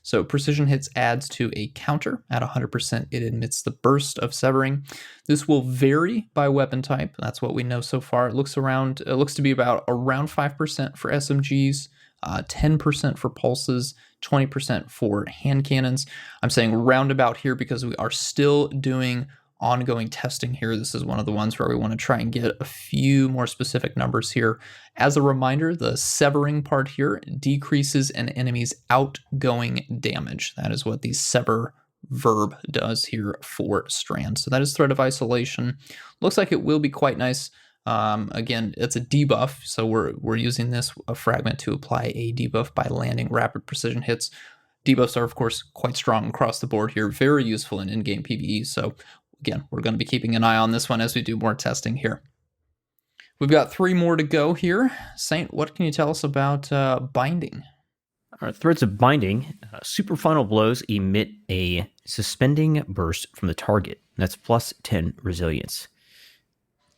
So precision hits adds to a counter. At 100%, it emits the burst of severing. This will vary by weapon type. That's what we know so far. It looks to be about around 5% for SMGs, 10% for pulses, 20% for hand cannons. I'm saying roundabout here because we are still doing ongoing testing here. This is one of the ones where we want to try and get a few more specific numbers here. As a reminder, the severing part here decreases an enemy's outgoing damage. That is what the sever verb does here for Strand. So that is Thread of Isolation. Looks like it will be quite nice. Again, it's a debuff, so we're using this a fragment to apply a debuff by landing rapid precision hits. Debuffs are, of course, quite strong across the board here, very useful in in-game PvE, so again, we're going to be keeping an eye on this one as we do more testing here. We've got 3 more to go here. Saint, what can you tell us about binding? Our Threads of Binding, super final blows emit a suspending burst from the target. That's plus 10 resilience.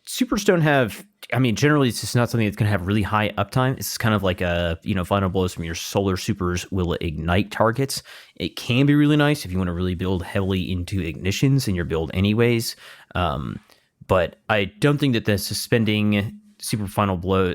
Supers don't have, generally it's just not something that's going to have really high uptime. It's kind of like final blows from your solar supers will ignite targets. It can be really nice if you want to really build heavily into ignitions in your build anyways. But I don't think that the suspending super final blow,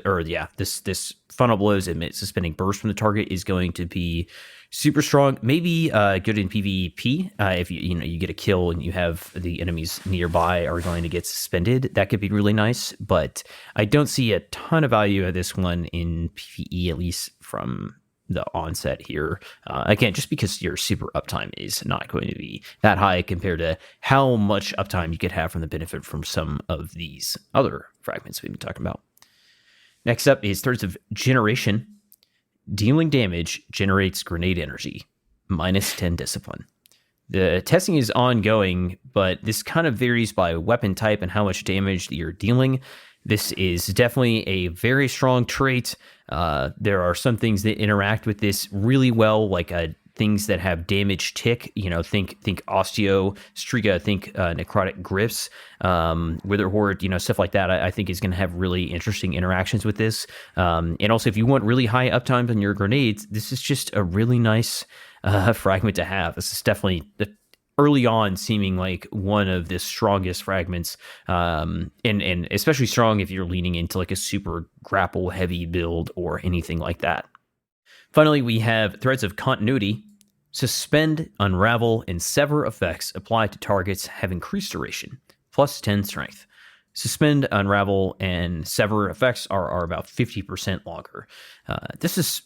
this final blows emit suspending burst from the target is going to be super strong. Maybe good in PvP if you get a kill and you have the enemies nearby are going to get suspended. That could be really nice, but I don't see a ton of value of this one in PvE, at least from the onset here. Again, just because your super uptime is not going to be that high compared to how much uptime you could have from the benefit from some of these other fragments we've been talking about. Next up is Threads of Generation. Dealing damage generates grenade energy, minus 10 discipline. The testing is ongoing, but this kind of varies by weapon type and how much damage that you're dealing. This is definitely a very strong trait. There are some things that interact with this really well, like things that have damage tick. Think Osteo, Striga, think Necrotic Griffs, Wither Horde, stuff like that. I think is going to have really interesting interactions with this. And also, if you want really high uptime on your grenades, this is just a really nice fragment to have. This is definitely early on seeming like one of the strongest fragments, and especially strong if you're leaning into like a super grapple heavy build or anything like that. Finally, we have Threads of Continuity. Suspend, unravel, and sever effects applied to targets have increased duration, plus 10 strength. Suspend, unravel, and sever effects are about 50% longer. This is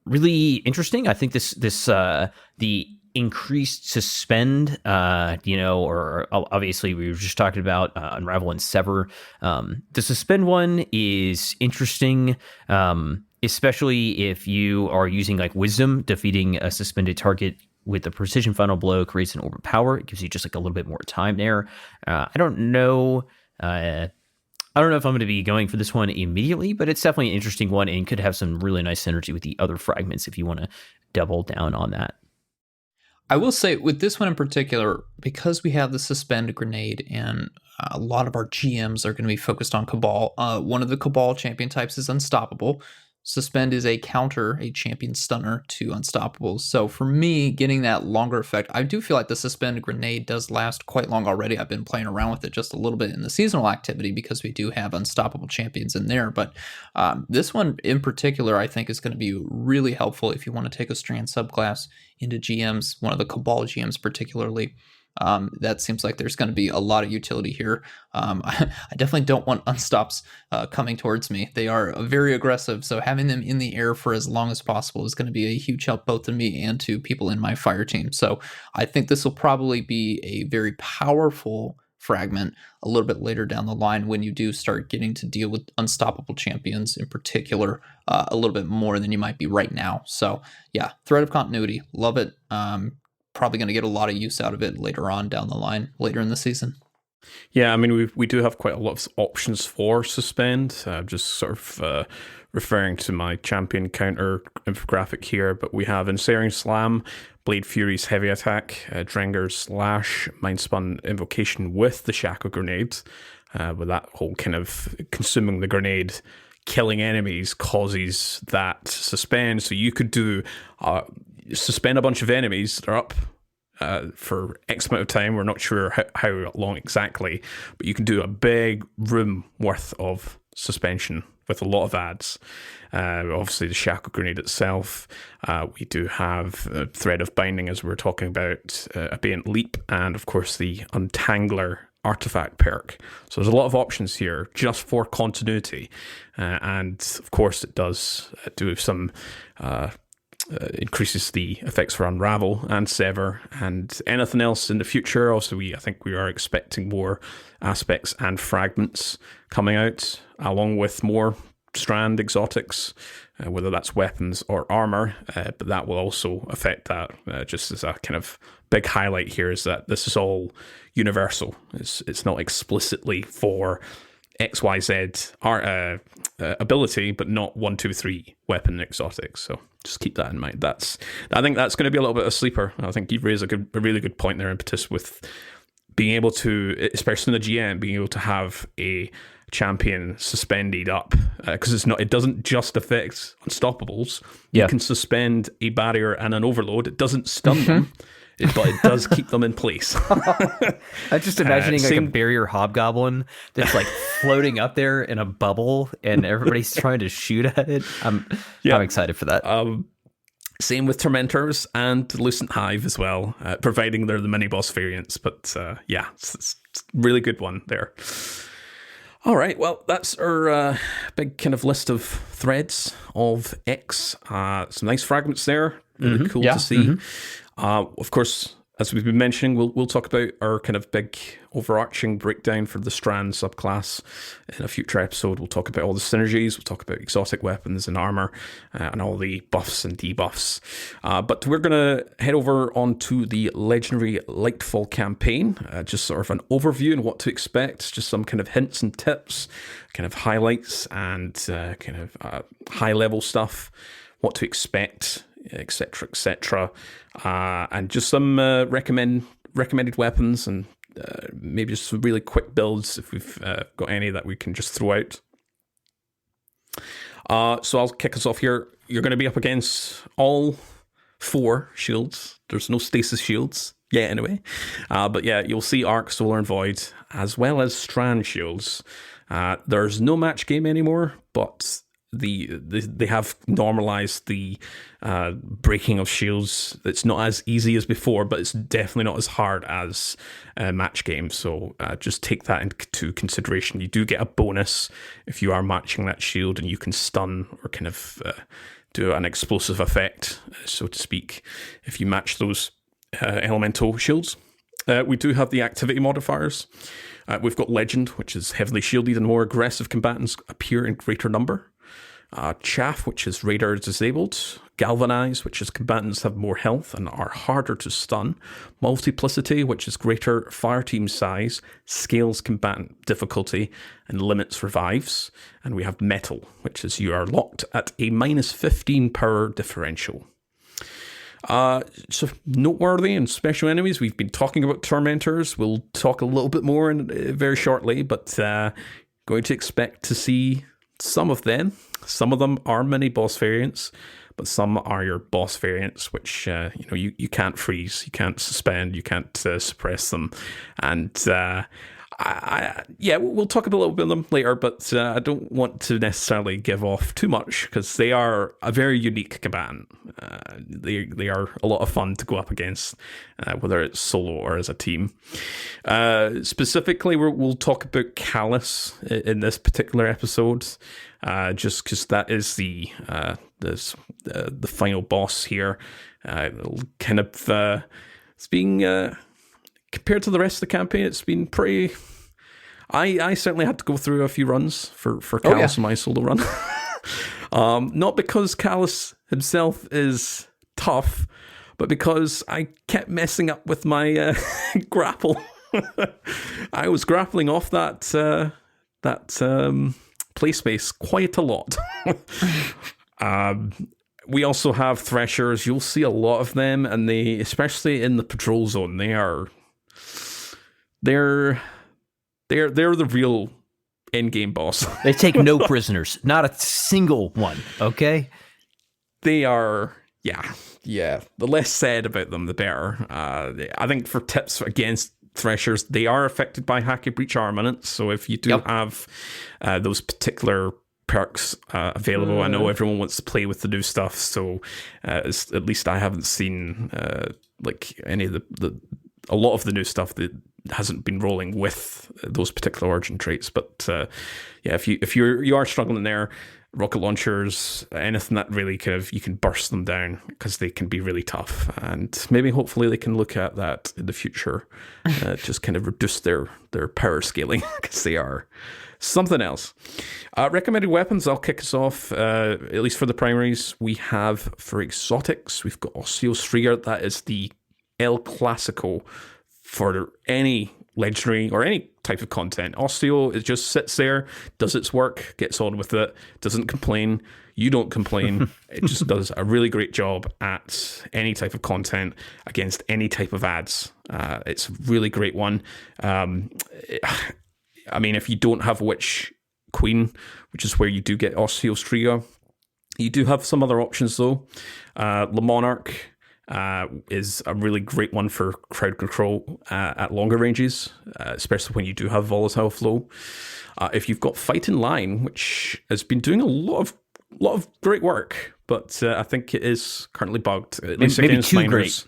really interesting. I think the increased suspend, or obviously we were just talking about unravel and sever. The suspend one is interesting. especially if you are using like Wisdom. Defeating a suspended target with a precision final blow creates an orb of power. It gives you just like a little bit more time there. I don't know if I'm going to be going for this one immediately, but it's definitely an interesting one and could have some really nice synergy with the other fragments if you want to double down on that. I will say with this one in particular, because we have the suspend grenade and a lot of our GMs are going to be focused on Cabal. One of the Cabal champion types is Unstoppable. Suspend is a counter, a champion stunner to Unstoppable. So for me, getting that longer effect, I do feel like the Suspend grenade does last quite long already. I've been playing around with it just a little bit in the seasonal activity because we do have Unstoppable champions in there. But this one in particular, I think is going to be really helpful if you want to take a Strand subclass into GMs, one of the Cabal GMs particularly. That seems like there's going to be a lot of utility here. I definitely don't want unstops coming towards me. They are very aggressive, so having them in the air for as long as possible is going to be a huge help both to me and to people in my fire team. So I think this will probably be a very powerful fragment a little bit later down the line when you do start getting to deal with unstoppable champions in particular a little bit more than you might be right now. So yeah, Thread of Continuity, love it. Probably going to get a lot of use out of it later on down the line, later in the season. Yeah, I mean, we do have quite a lot of options for Suspend. Just sort of referring to my champion counter infographic here, but we have Ensnaring Slam, Blade Fury's Heavy Attack, Drenger's Lash, Mindspun Invocation with the Shackle Grenade, with that whole kind of consuming the grenade, killing enemies causes that suspend. So you could do suspend a bunch of enemies that are up for X amount of time. We're not sure how long exactly, but you can do a big room worth of suspension with a lot of ads. Obviously, the Shackle Grenade itself. We do have Thread of Binding, as we were talking about, Abeyant Leap, and of course the Untangler artifact perk. So there's a lot of options here just for continuity. And of course, it does do some increases the effects for Unravel and Sever and anything else in the future. Also, I think we are expecting more aspects and fragments coming out, along with more Strand exotics, whether that's weapons or armor, but that will also affect that. Just as a kind of big highlight here is that this is all universal. It's not explicitly for XYZ ability, but not 1, 2, 3 weapon exotics. So just keep that in mind. I think that's going to be a little bit of a sleeper. I think you've raised a really good point there, Impetus, with being able to, especially in the GM, being able to have a champion suspended up, because it doesn't just affect unstoppables. Yeah. You can suspend a barrier and an overload. It doesn't stun them, but it does keep them in place. I'm just imagining like a barrier hobgoblin that's like floating up there in a bubble and everybody's trying to shoot at it. I'm excited for that. Same with Tormentors and Lucent Hive as well, providing they're the mini-boss variants. But it's a really good one there. All right, well, that's our big kind of list of threads of X. Some nice fragments there. Really cool to see. Of course, as we've been mentioning, we'll talk about our kind of big overarching breakdown for the Strand subclass in a future episode. We'll talk about all the synergies, we'll talk about exotic weapons and armor, and all the buffs and debuffs. But we're going to head over onto the legendary Lightfall campaign, just sort of an overview and what to expect, just some kind of hints and tips, kind of highlights and kind of high-level stuff, what to expect, etc., and just some recommended weapons and maybe just some really quick builds if we've got any that we can just throw out. So I'll kick us off here. You're going to be up against all 4 shields. There's no stasis shields yet anyway. But yeah, you'll see Arc, Solar, and Void, as well as Strand shields. There's no match game anymore, but they have normalized the breaking of shields. It's not as easy as before, but it's definitely not as hard as match games. So just take that into consideration. You do get a bonus if you are matching that shield, and you can stun or kind of do an explosive effect, so to speak, if you match those elemental shields. We do have the activity modifiers. We've got Legend, which is heavily shielded and more aggressive combatants appear in greater number. Chaff, which is radar disabled. Galvanize, which is combatants have more health and are harder to stun. Multiplicity, which is greater fireteam size, scales combatant difficulty, and limits revives. And we have Metal, which is you are locked at a -15 power differential. So noteworthy and special enemies, we've been talking about Tormentors. We'll talk a little bit more very shortly, but going to expect to see some of them. Some of them are mini boss variants, but some are your boss variants, which you can't freeze, you can't suspend, you can't suppress them, and we'll talk a little bit of them later, but I don't want to necessarily give off too much because they are a very unique combatant. They are a lot of fun to go up against, whether it's solo or as a team. Specifically, we'll talk about Callus in this particular episode, just because that is the final boss here. Kind of it's being compared to the rest of the campaign, it's been pretty. I certainly had to go through a few runs for Callus in my solo run. Not because Callus himself is tough, but because I kept messing up with my grapple. I was grappling off that play space quite a lot. We also have Threshers. You'll see a lot of them, and they, especially in the patrol zone, they're the real in-game boss. They take no prisoners, not a single one. Okay, they are. Yeah. The less said about them, the better. I think for tips against Threshers, they are affected by Hacky Breach armaments. So if you do have those particular perks available, I know everyone wants to play with the new stuff. So at least I haven't seen any of a lot of the new stuff that hasn't been rolling with those particular origin traits. But if you are struggling there, rocket launchers, anything that really kind of you can burst them down because they can be really tough, and maybe hopefully they can look at that in the future, just kind of reduce their power scaling because they are something else. Recommended weapons, I'll kick us off, at least for the primaries. We have for exotics, we've got Osteostriga. That is the El Clasico for any legendary or any type of content. Osteo, it just sits there, does its work, gets on with it, doesn't complain. You don't complain. It just does a really great job at any type of content against any type of ads. It's a really great one. If you don't have Witch Queen, which is where you do get Osteostriga, you do have some other options though. Le Monarch is a really great one for crowd control at longer ranges, especially when you do have volatile flow. If you've got Fight in Line, which has been doing a lot of great work, but I think it is currently bugged. At least maybe against too miners. great.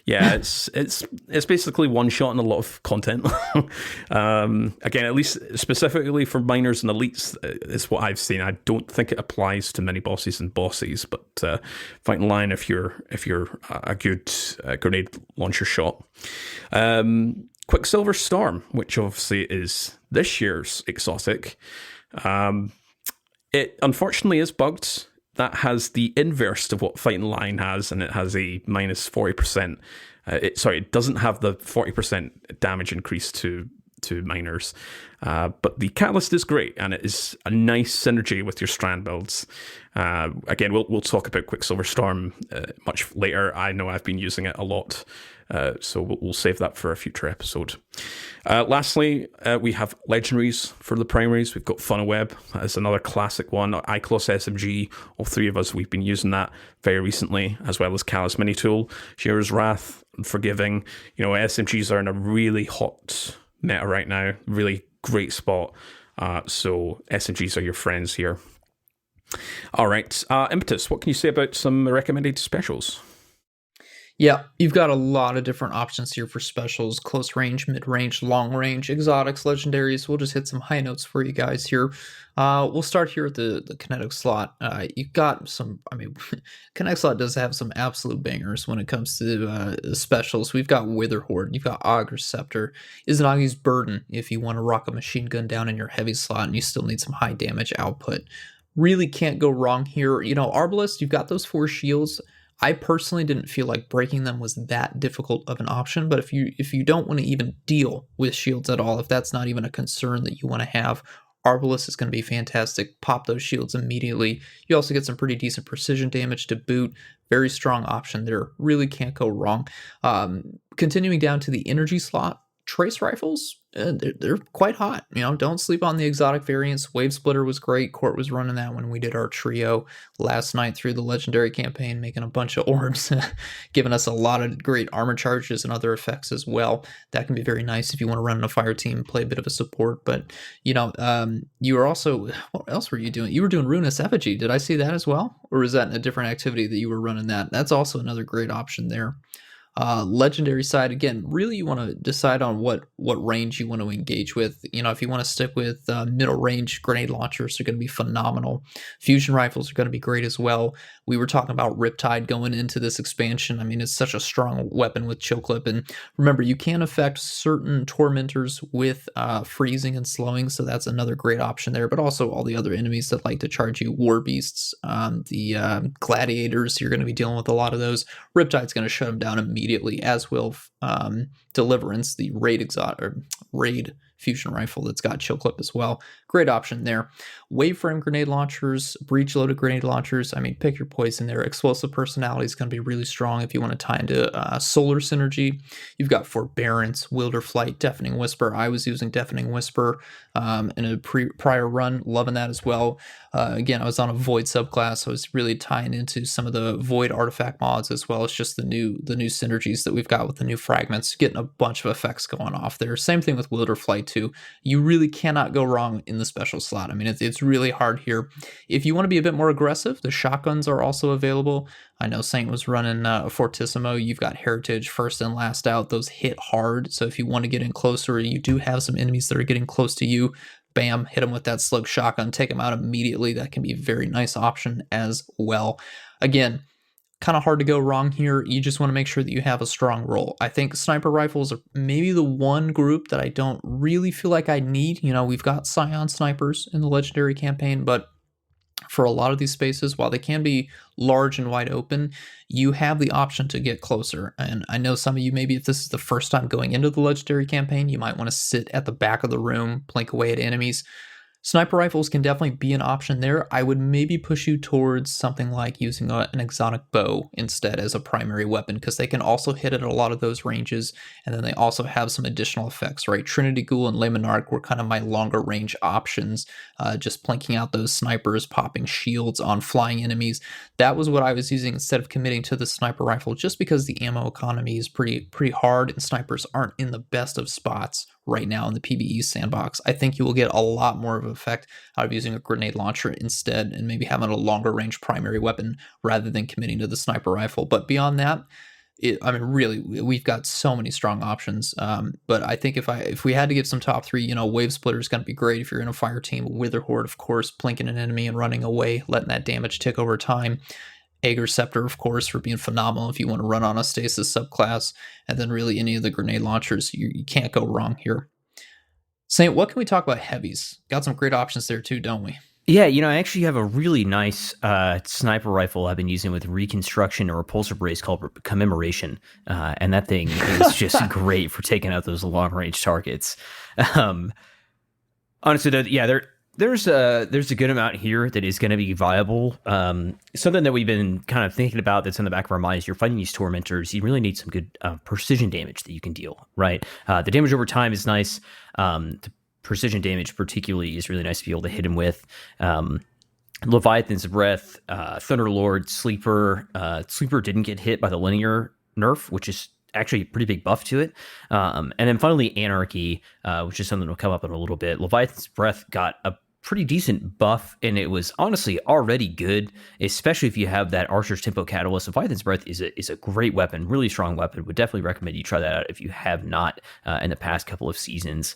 Yeah, it's basically one shot in a lot of content. Again, at least specifically for miners and elites, is what I've seen. I don't think it applies to many bosses and bosses, but Fight in Line if you're a good grenade launcher shot. Quicksilver Storm, which obviously is this year's exotic. It unfortunately is bugged. That has the inverse of what Fight in Line has, and it has a minus 40%. It doesn't have the 40% damage increase to miners. But the catalyst is great, and it is a nice synergy with your strand builds. Again, we'll talk about Quicksilver Storm much later. I know I've been using it a lot, so we'll save that for a future episode. Lastly, we have legendaries for the primaries. We've got Funnelweb. That's another classic one. iCloss SMG. All three of us, we've been using that very recently, as well as Callus Mini Tool, Shearer's Wrath, Forgiving. SMGs are in a really hot meta right now. Really great spot. So SMGs are your friends here. All right. Impetus, what can you say about some recommended specials? Yeah, you've got a lot of different options here for specials: close range, mid range, long range, exotics, legendaries. We'll just hit some high notes for you guys here. We'll start here at the kinetic slot. You've got some, kinetic slot does have some absolute bangers when it comes to specials. We've got Wither Horde, you've got Augur Scepter, Izanagi's Burden if you want to rock a machine gun down in your heavy slot and you still need some high damage output. really can't go wrong here. Arbalest, you've got those 4 shields. I personally didn't feel like breaking them was that difficult of an option, but if you don't want to even deal with shields at all, if that's not even a concern that you want to have, Arbalest is going to be fantastic. Pop those shields immediately. You also get some pretty decent precision damage to boot. Very strong option there. Really can't go wrong. Continuing down to the energy slot, trace rifles, they're quite hot. Don't sleep on the exotic variants. Wave Splitter was great. Court was running that when we did our trio last night through the legendary campaign, making a bunch of orbs, giving us a lot of great armor charges and other effects as well. That can be very nice if you want to run in a fire team, play a bit of a support. But you were also, what else were you doing? You were doing Ruinous Effigy. Did I see that as well, or was that in a different activity that you were running that? That's also another great option there. Legendary side, again, really you want to decide on what range you want to engage with. If you want to stick with middle range, grenade launchers are going to be phenomenal. Fusion rifles are going to be great as well. We were talking about Riptide going into this expansion. I mean, it's such a strong weapon with chill clip, and remember, you can affect certain tormentors with freezing and slowing, so that's another great option there. But also all the other enemies that like to charge you, war beasts, the gladiators, you're going to be dealing with a lot of those. Riptide's going to shut them down immediately, as will Deliverance, the raid fusion rifle that's got chill clip as well. Great option there. Waveframe grenade launchers, breach loaded grenade launchers. I mean, pick your poison there. Explosive personality is going to be really strong if you want to tie into solar synergy. You've got Forbearance, Wilder Flight, Deafening Whisper. I was using Deafening Whisper in a prior run, loving that as well. Again, I was on a Void subclass, so I was really tying into some of the Void artifact mods, as well as just the new synergies that we've got with the new fragments, getting a bunch of effects going off there. Same thing with Wilder Flight too. You really cannot go wrong in the special slot. I mean, it's really hard here. If you want to be a bit more aggressive, the shotguns are also available. I know Saint was running Fortissimo. You've got Heritage, first and last out. Those hit hard. So if you want to get in closer, you do have some enemies that are getting close to you. Bam, hit them with that slug shotgun, take them out immediately. That can be a very nice option as well. Again, kind of hard to go wrong here. You just want to make sure that you have a strong roll. I think sniper rifles are maybe the one group that I don't really feel like I need. We've got Scion snipers in the legendary campaign, but for a lot of these spaces, while they can be large and wide open, you have the option to get closer. And I know some of you, maybe if this is the first time going into the legendary campaign, you might want to sit at the back of the room, blink away at enemies. Sniper rifles can definitely be an option there. I would maybe push you towards something like using an exotic bow instead as a primary weapon, because they can also hit at a lot of those ranges, and then they also have some additional effects, right? Trinity Ghoul and Le Monarch were kind of my longer range options, just plinking out those snipers, popping shields on flying enemies. That was what I was using instead of committing to the sniper rifle, just because the ammo economy is pretty hard, and snipers aren't in the best of spots right now in the PvE sandbox. I think you will get a lot more of an effect out of using a grenade launcher instead, and maybe having a longer range primary weapon rather than committing to the sniper rifle. But beyond that, really, we've got so many strong options. But I think if we had to give some top three, Wave Splitter is going to be great if you're in a fire team. Wither Horde, of course, plinking an enemy and running away, letting that damage tick over time. Aegir Scepter, of course, for being phenomenal if you want to run on a stasis subclass, and then really any of the grenade launchers, you can't go wrong here. Saint, what can we talk about heavies? Got some great options there too, don't we? Yeah, I actually have a really nice sniper rifle I've been using with reconstruction or repulsor brace called Commemoration, and that thing is just great for taking out those long range targets. Honestly, there's a good amount here that is going to be viable. Something that we've been kind of thinking about that's in the back of our minds, you're fighting these tormentors, you really need some good precision damage that you can deal, right? The damage over time is nice. The precision damage particularly is really nice to be able to hit him with. Leviathan's Breath, Thunderlord, Sleeper. Sleeper didn't get hit by the linear nerf, which is actually a pretty big buff to it. And then finally Anarchy, which is something that will come up in a little bit. Leviathan's Breath got a pretty decent buff, and it was honestly already good, especially if you have that Archer's Tempo Catalyst. Leviathan's Breath is a great weapon, really strong weapon. Would definitely recommend you try that out if you have not in the past couple of seasons.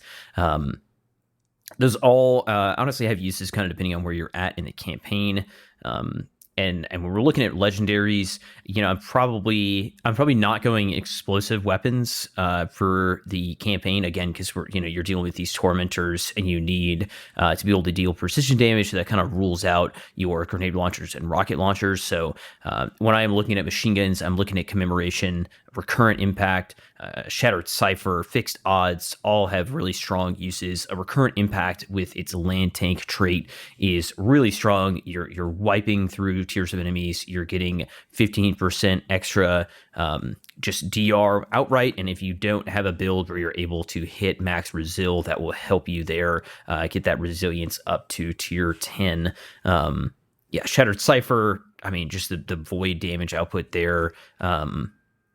Those all honestly have uses kind of depending on where you're at in the campaign. And when we're looking at legendaries, I'm probably not going explosive weapons for the campaign, again, because you're dealing with these tormentors, and you need to be able to deal precision damage. So that kind of rules out your grenade launchers and rocket launchers. So when I am looking at machine guns, I'm looking at Commemoration, Recurrent Impact, Shattered Cipher, Fixed Odds, all have really strong uses. A Recurrent Impact with its land tank trait is really strong. You're wiping through tiers of enemies. You're getting 15% extra just DR outright. And if you don't have a build where you're able to hit max resil, that will help you there, get that resilience up to tier 10. Shattered Cipher, just the void damage output there.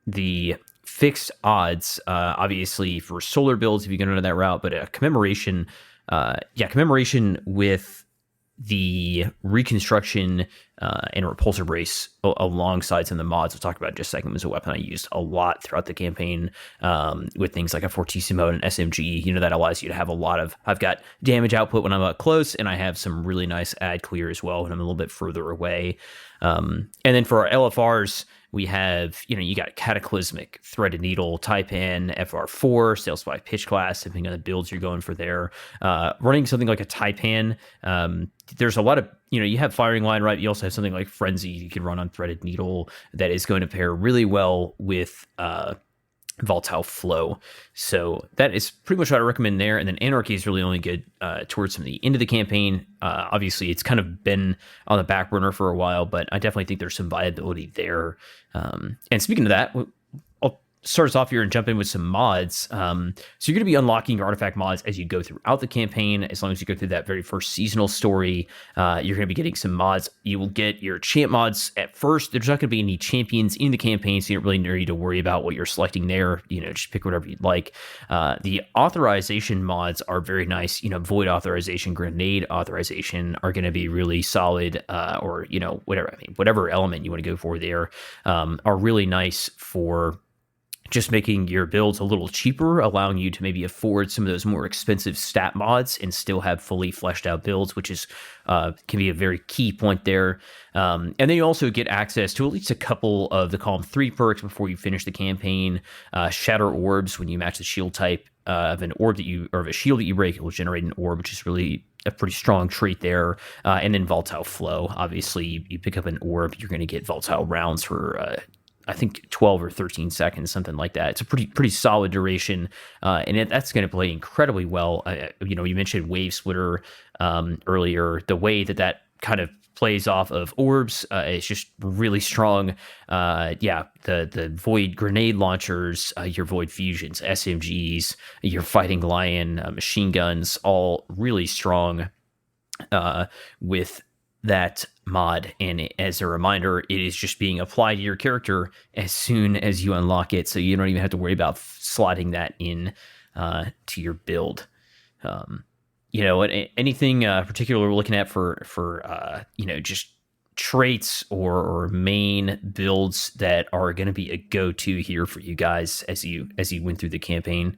The Fixed Odds, obviously for solar builds, if you go into that route, but Commemoration, Commemoration with the Reconstruction and Repulsor Brace alongside some of the mods we'll talk about in just a second was a weapon I used a lot throughout the campaign with things like a Fortissimo and an SMG. That allows you to have I've got damage output when I'm up close, and I have some really nice ad clear as well when I'm a little bit further away. And then for our LFRs, we have, you got Cataclysmic, Threaded Needle, Taipan, FR4, Sales by Pitch Class, depending on the builds you're going for there. Running something like a Taipan, there's a lot of, you have Firing Line, right? You also have something like Frenzy you can run on Threaded Needle that is going to pair really well with Volatile Flow. So that is pretty much what I recommend there. And then Anarchy is really only good towards some of the end of the campaign. Obviously, it's kind of been on the back burner for a while, but I definitely think there's some viability there. And speaking of that, I'll start us off here and jump in with some mods. So you're going to be unlocking your artifact mods as you go throughout the campaign. As long as you go through that very first seasonal story, you're going to be getting some mods. You will get your champ mods at first. There's not going to be any champions in the campaign, so you don't really need to worry about what you're selecting there. Just pick whatever you'd like. The authorization mods are very nice. Void authorization, grenade authorization are going to be really solid, or whatever element you want to go for there are really nice for just making your builds a little cheaper, allowing you to maybe afford some of those more expensive stat mods and still have fully fleshed out builds, which is can be a very key point there. And then you also get access to at least a couple of the column 3 perks before you finish the campaign. Shatter Orbs, when you match the shield type of an orb of a shield that you break, it will generate an orb, which is really a pretty strong trait there. And then Volatile Flow, obviously you pick up an orb, you're going to get volatile rounds for I think 12 or 13 seconds, something like that. It's a pretty solid duration, and that's going to play incredibly well. You mentioned Wave Splitter earlier. The way that kind of plays off of orbs is just really strong. The Void grenade launchers, your Void fusions, SMGs, your Fighting Lion, machine guns, all really strong with that mod. And as a reminder, it is just being applied to your character as soon as you unlock it, so you don't even have to worry about slotting that in to your build. Anything particular we're looking at for just traits or main builds that are going to be a go-to here for you guys as you went through the campaign?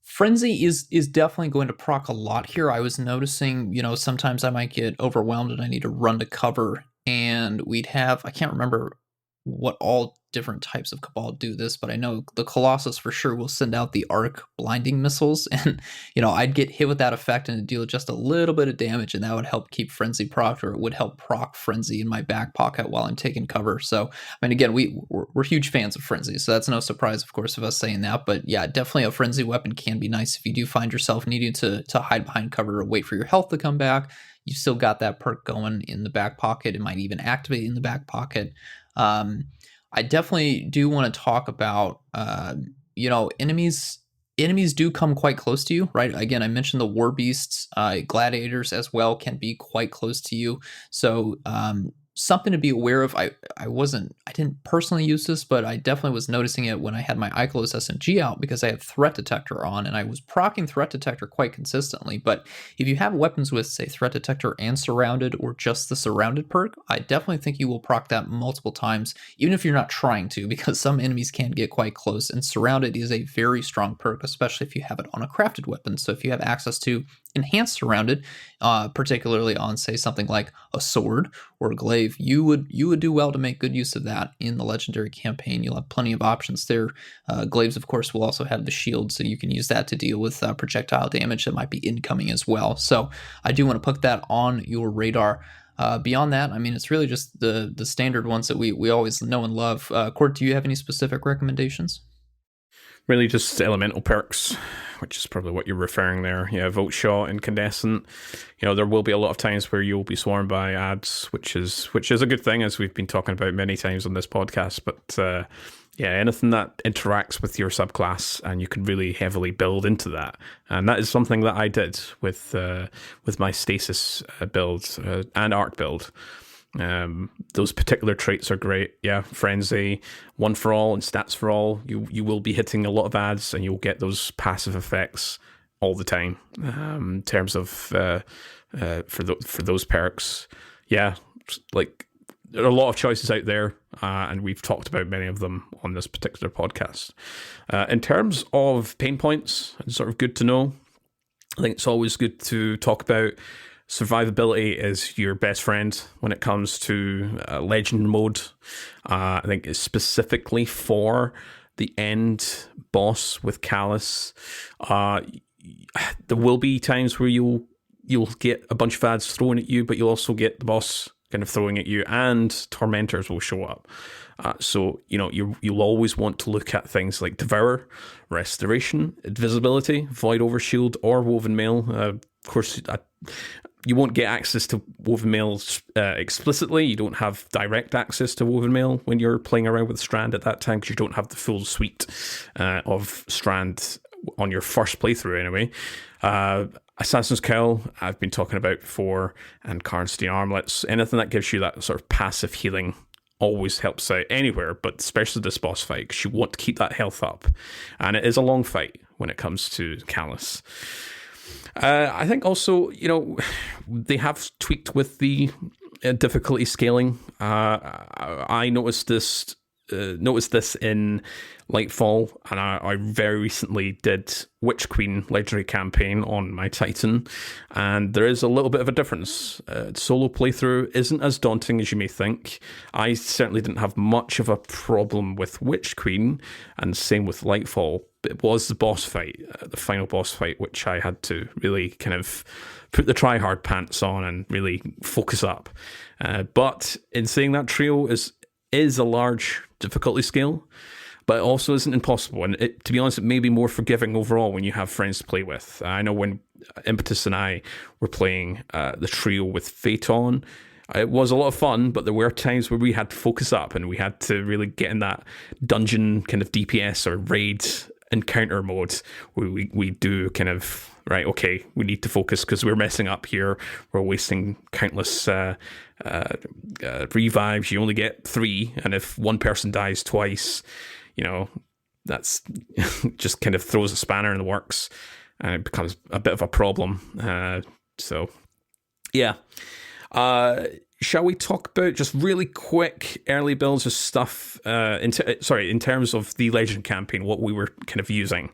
Frenzy is definitely going to proc a lot here. I was noticing, sometimes I might get overwhelmed and I need to run to cover, and I can't remember what all different types of Cabal do this, but I know the Colossus for sure will send out the arc blinding missiles, and I'd get hit with that effect and deal just a little bit of damage, and that would help keep Frenzy procced, or it would help proc Frenzy in my back pocket while I'm taking cover. So again, we're huge fans of Frenzy, so that's no surprise, of course, of us saying that. But yeah, definitely a Frenzy weapon can be nice if you do find yourself needing to hide behind cover or wait for your health to come back. You still got that perk going in the back pocket. It might even activate in the back pocket. I definitely do want to talk about, enemies do come quite close to you, right? Again, I mentioned the war beasts, gladiators as well can be quite close to you. So, something to be aware of. I didn't personally use this, but I definitely was noticing it when I had my Callus SMG out, because I had Threat Detector on, and I was proccing Threat Detector quite consistently. But if you have weapons with, say, Threat Detector and Surrounded, or just the Surrounded perk, I definitely think you will proc that multiple times, even if you're not trying to, because some enemies can get quite close, and Surrounded is a very strong perk, especially if you have it on a crafted weapon. So if you have access to enhanced around it, particularly on, say, something like a sword or a glaive, you would do well to make good use of that in the legendary campaign. You'll have plenty of options there. Glaives, of course, will also have the shield, so you can use that to deal with projectile damage that might be incoming as well. So I do want to put that on your radar. Beyond that, I mean, it's really just the standard ones that we always know and love. Court, do you have any specific recommendations? Really just elemental perks, which is probably what you're referring there. Yeah, Volt Shot, Incandescent. There will be a lot of times where you'll be swarmed by ads, which is a good thing, as we've been talking about many times on this podcast. But yeah, anything that interacts with your subclass, and you can really heavily build into that. And that is something that I did with my Stasis build and Arc build. Those particular traits are great. Yeah, Frenzy, One for All, and Stats for All. You will be hitting a lot of ads, and you'll get those passive effects all the time. In terms of for those perks, yeah, like there are a lot of choices out there, and we've talked about many of them on this particular podcast. In terms of pain points, it's sort of good to know. I think it's always good to talk about survivability is your best friend when it comes to legend mode. I think it's specifically for the end boss with Callus. There will be times where you'll get a bunch of ads thrown at you, but you'll also get the boss kind of throwing at you, and tormentors will show up. So you'll always want to look at things like Devour, Restoration, Invisibility, Void Overshield, or Woven Mail. Of course, you won't get access to Woven Mail explicitly. You don't have direct access to Woven Mail when you're playing around with Strand at that time, because you don't have the full suite of Strand on your first playthrough anyway. Assassin's Cowl, I've been talking about before, and Karnstein Armlets. Anything that gives you that sort of passive healing always helps out anywhere, but especially this boss fight, because you want to keep that health up. And it is a long fight when it comes to Callus. I think also, they have tweaked with the difficulty scaling. I noticed this in Lightfall, and I very recently did Witch Queen Legendary Campaign on my Titan, and there is a little bit of a difference. Solo playthrough isn't as daunting as you may think. I certainly didn't have much of a problem with Witch Queen, and same with Lightfall. It was the boss fight, the final boss fight, which I had to really kind of put the try-hard pants on and really focus up. But in saying that, Trio is a large difficulty scale, but it also isn't impossible. And to be honest, it may be more forgiving overall when you have friends to play with. I know when Impetus and I were playing the Trio with Phaeton, it was a lot of fun, but there were times where we had to focus up and we had to really get in that dungeon kind of DPS or raid encounter mode where we do kind of, right, okay, we need to focus because we're messing up here. We're wasting countless revives. You only get 3, and if one person dies twice, that's just kind of throws a spanner in the works, and it becomes a bit of a problem. So, yeah. Shall we talk about just really quick early builds of stuff? In terms of the Legend campaign, what we were kind of using.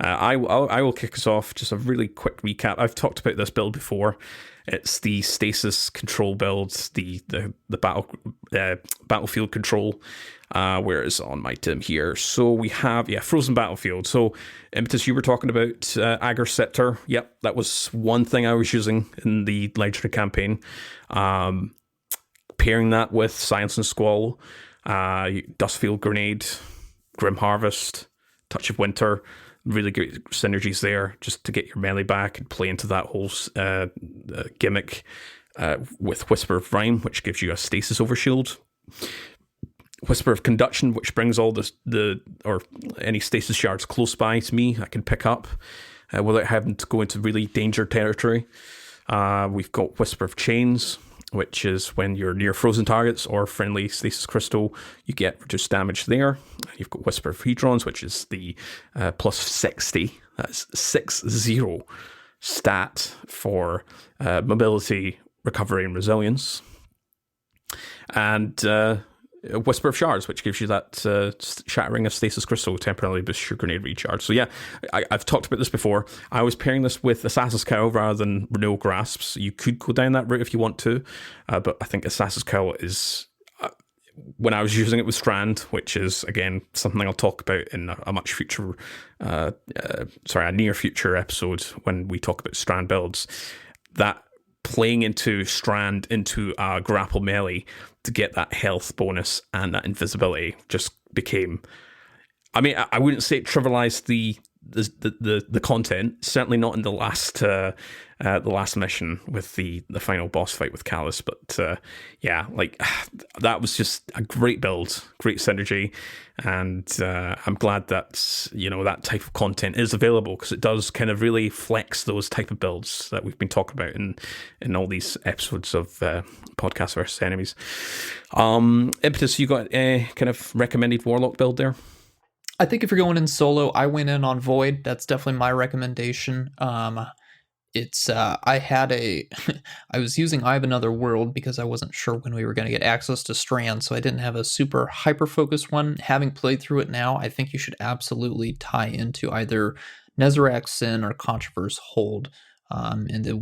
I will kick us off. Just a really quick recap. I've talked about this build before. It's the Stasis control build, the battlefield control, where it's on my dim here. So we have Frozen Battlefield. So Impetus, you were talking about Agar Scepter. Yep, that was one thing I was using in the Legendary campaign. Pairing that with Silence and Squall, Dustfield Grenade, Grim Harvest, Touch of Winter, really great synergies there just to get your melee back and play into that whole gimmick with Whisper of Rhyme, which gives you a stasis overshield. Whisper of Conduction, which brings all any stasis shards close by to me I can pick up without having to go into really danger territory. We've got Whisper of Chains, which is when you're near frozen targets or friendly stasis crystal, you get reduced damage there. You've got Whisper of Hedrons, which is the plus 60. That's 60 stat for mobility, recovery, and resilience. And Whisper of Shards, which gives you that shattering of stasis crystal, temporarily boosts your grenade recharge. So yeah, I've talked about this before. I was pairing this with Assassin's Cowl rather than Renewal Grasps. You could go down that route if you want to, but I think Assassin's Cowl is... when I was using it with Strand, which is, again, something I'll talk about in a much future, a near future episode when we talk about Strand builds, that playing into Strand into a grapple melee to get that health bonus and that invisibility just became... I mean, I wouldn't say it trivialized the content, certainly not in the last mission with the final boss fight with Callus, but that was just a great build, great synergy, and I'm glad that that type of content is available, because it does kind of really flex those type of builds that we've been talking about in all these episodes of Podcast versus Enemies. Impetus, you got a kind of recommended Warlock build there? I think if you're going in solo, I went in on Void. That's definitely my recommendation. It's I was using I Have Another World because I wasn't sure when we were going to get access to Strand, so I didn't have a super hyper-focused one. Having played through it now, I think you should absolutely tie into either Nezarec Sin or Controverse Hold.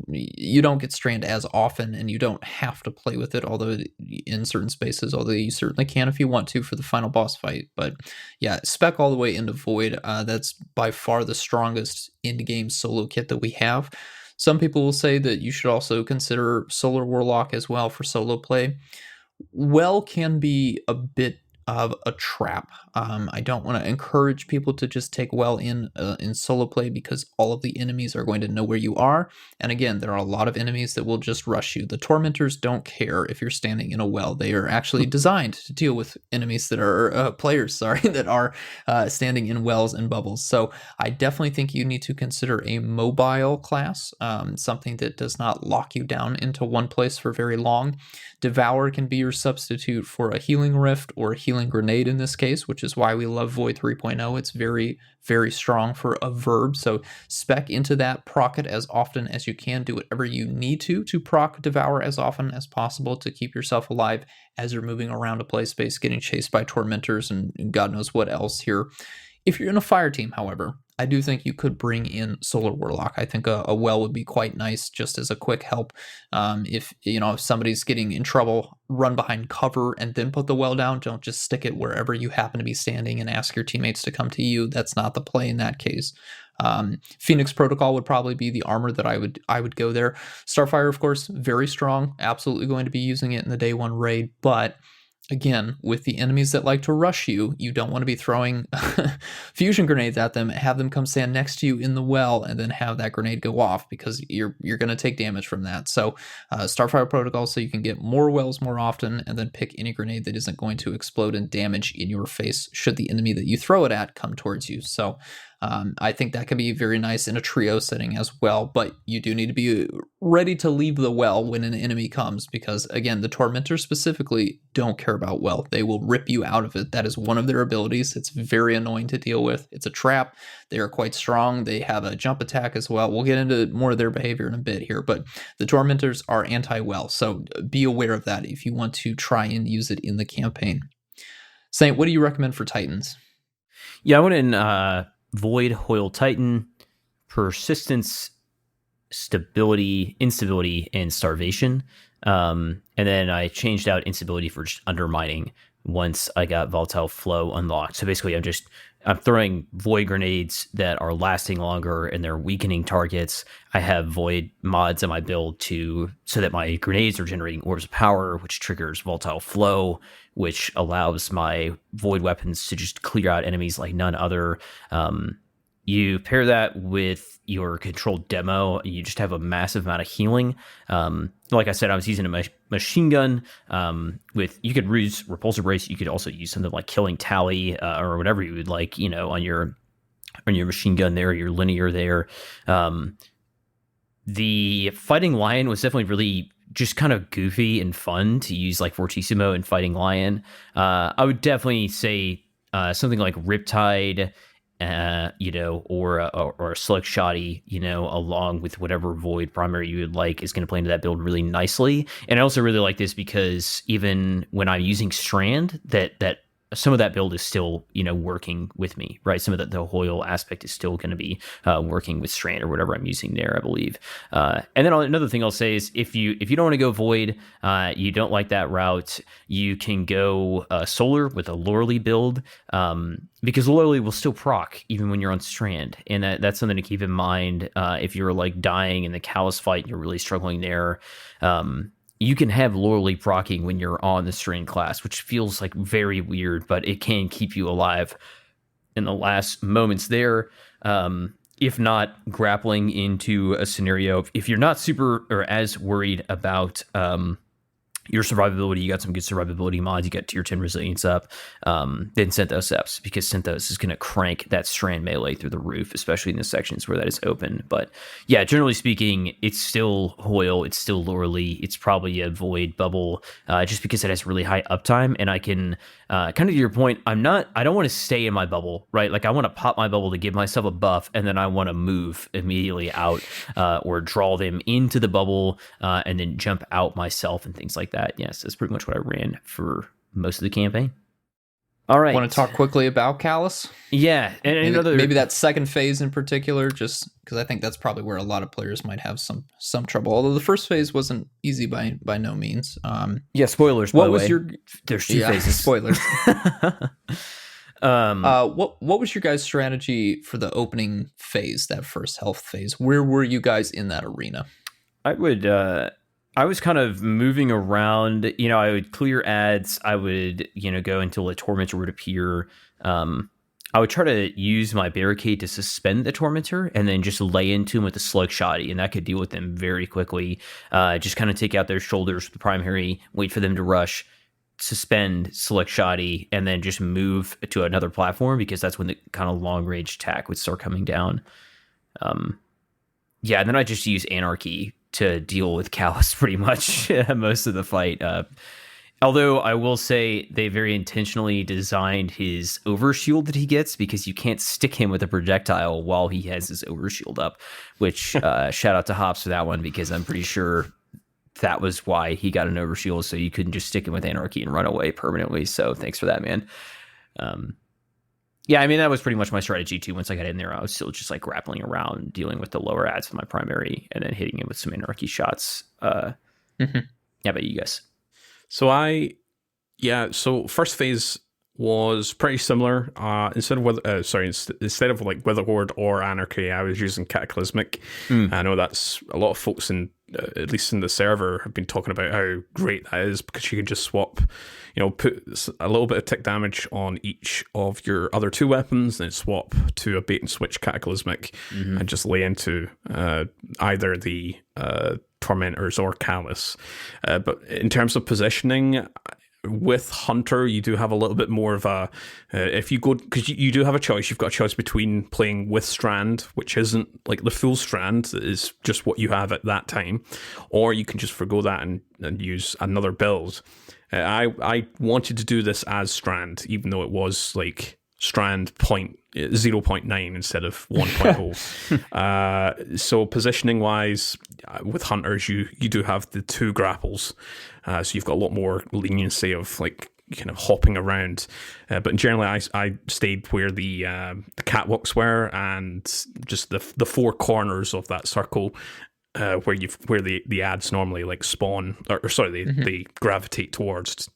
You don't get Strand as often, and you don't have to play with it, although in certain spaces, although you certainly can if you want to for the final boss fight. But yeah, spec all the way into Void. That's by far the strongest in-game solo kit that we have. Some people will say that you should also consider Solar Warlock as well for solo play. Well can be a bit of a trap. I don't want to encourage people to just take well in solo play, because all of the enemies are going to know where you are. And again, there are a lot of enemies that will just rush you. The Tormentors don't care if you're standing in a well. They are actually designed to deal with enemies that are players, that are standing in wells and bubbles. So I definitely think you need to consider a mobile class, something that does not lock you down into one place for very long. Devour can be your substitute for a healing rift or a healing grenade in this case, which is why we love Void 3.0. It's very, very strong for a verb. So spec into that, proc it as often as you can, do whatever you need to proc Devour as often as possible to keep yourself alive as you're moving around a play space, getting chased by Tormentors and God knows what else here. If you're in a fire team, however, I do think you could bring in Solar Warlock. I think a well would be quite nice just as a quick help. If somebody's getting in trouble, run behind cover and then put the well down. Don't just stick it wherever you happen to be standing and ask your teammates to come to you. That's not the play in that case. Phoenix Protocol would probably be the armor that I would go there. Starfire, of course, very strong. Absolutely going to be using it in the day one raid, but again, with the enemies that like to rush you, you don't want to be throwing fusion grenades at them, have them come stand next to you in the well, and then have that grenade go off, because you're going to take damage from that. So Starfire Protocol, so you can get more wells more often, and then pick any grenade that isn't going to explode and damage in your face should the enemy that you throw it at come towards you. So I think that can be very nice in a trio setting as well, but you do need to be ready to leave the well when an enemy comes, because again, the Tormentors specifically don't care about well. They will rip you out of it. That is one of their abilities. It's very annoying to deal with. It's a trap. They are quite strong. They have a jump attack as well. We'll get into more of their behavior in a bit here, but the Tormentors are anti-well, so be aware of that if you want to try and use it in the campaign. Saint, what do you recommend for Titans? Yeah, I went in Void, Hoyle Titan, Persistence, Stability, Instability, and Starvation. And then I changed out Instability for just Undermining once I got Volatile Flow unlocked. So basically I'm throwing Void grenades that are lasting longer and they're weakening targets. I have Void mods on my build so that my grenades are generating Orbs of Power, which triggers Volatile Flow, which allows my Void weapons to just clear out enemies like none other. You pair that with your controlled demo, you just have a massive amount of healing. Like I said, I was using a machine gun you could use Repulsor Brace. You could also use something like Killing Tally or whatever you would like, on your machine gun there, your linear there. The Fighting Lion was definitely really just kind of goofy and fun to use, like Fortissimo and Fighting Lion. I would definitely say something like Riptide or a slug shoddy, along with whatever void primary you would like is going to play into that build really nicely. And I also really like this because even when I'm using Strand, that some of that build is still, working with me, right? Some of the Hoyle aspect is still going to be working with Strand or whatever I'm using there, I believe. And then another thing I'll say is if you don't want to go Void, you don't like that route, you can go Solar with a Loreley build, because Loreley will still proc even when you're on Strand. And that's something to keep in mind if you're like dying in the Callus fight and you're really struggling there. You can have Loreley proccing when you're on the Strand class, which feels like very weird, but it can keep you alive in the last moments there. If not grappling into a scenario, if you're not super or as worried about your survivability, you got some good survivability mods, you got tier 10 resilience up, then Synthos ups, because Synthos is going to crank that Strand melee through the roof, especially in the sections where that is open. But yeah, generally speaking, it's still Hoyle, it's still Loreley, it's probably a Void bubble, just because it has really high uptime, and I can, kind of to your point, I don't want to stay in my bubble, right? Like I want to pop my bubble to give myself a buff, and then I want to move immediately out, or draw them into the bubble, and then jump out myself and things like that. Yes, that's pretty much what I ran for most of the campaign. All right. Want to talk quickly about Callus? Yeah. And maybe that second phase in particular, just because I think that's probably where a lot of players might have some trouble. Although the first phase wasn't easy by no means. Yeah, spoilers, by the way. There's two phases. Spoilers. What was your guys' strategy for the opening phase, that first health phase? Where were you guys in that arena? I was kind of moving around, I would clear ads. I would, go until a Tormentor would appear. I would try to use my barricade to suspend the Tormentor and then just lay into him with the slug shoddy, and that could deal with them very quickly. Just kind of take out their shoulders with the primary, wait for them to rush, suspend, select shoddy, and then just move to another platform, because that's when the kind of long range attack would start coming down. And then I just use Anarchy to deal with Callus pretty much most of the fight. Although I will say they very intentionally designed his overshield that he gets, because you can't stick him with a projectile while he has his overshield up, which shout out to Hops for that one, because I'm pretty sure that was why he got an overshield, so you couldn't just stick him with Anarchy and run away permanently. So thanks for that, man. Yeah, I mean, that was pretty much my strategy too. Once I got in there, I was still just like grappling around, dealing with the lower ads with my primary, and then hitting him with some Anarchy shots. Yeah, but you guys. So first phase was pretty similar. Instead of like Witherhoard or Anarchy, I was using Cataclysmic. I know that's a lot of folks at least in the server, have been talking about how great that is, because you can just swap, put a little bit of tick damage on each of your other two weapons, then swap to a bait and switch Cataclysmic, and just lay into either the Tormentors or Callus. But in terms of positioning, with Hunter, you do have a little bit more of a, if you go, because you do have a choice, you've got a choice between playing with Strand, which isn't like the full Strand, that is just what you have at that time, or you can just forgo that and use another build. I wanted to do this as Strand, even though it was like Strand 0.9 instead of 1.0. So positioning wise, with Hunters, you do have the two grapples, so you've got a lot more leniency of like kind of hopping around. But generally, I stayed where the catwalks were, and just the four corners of that circle, where the ads normally like spawn, they gravitate towards.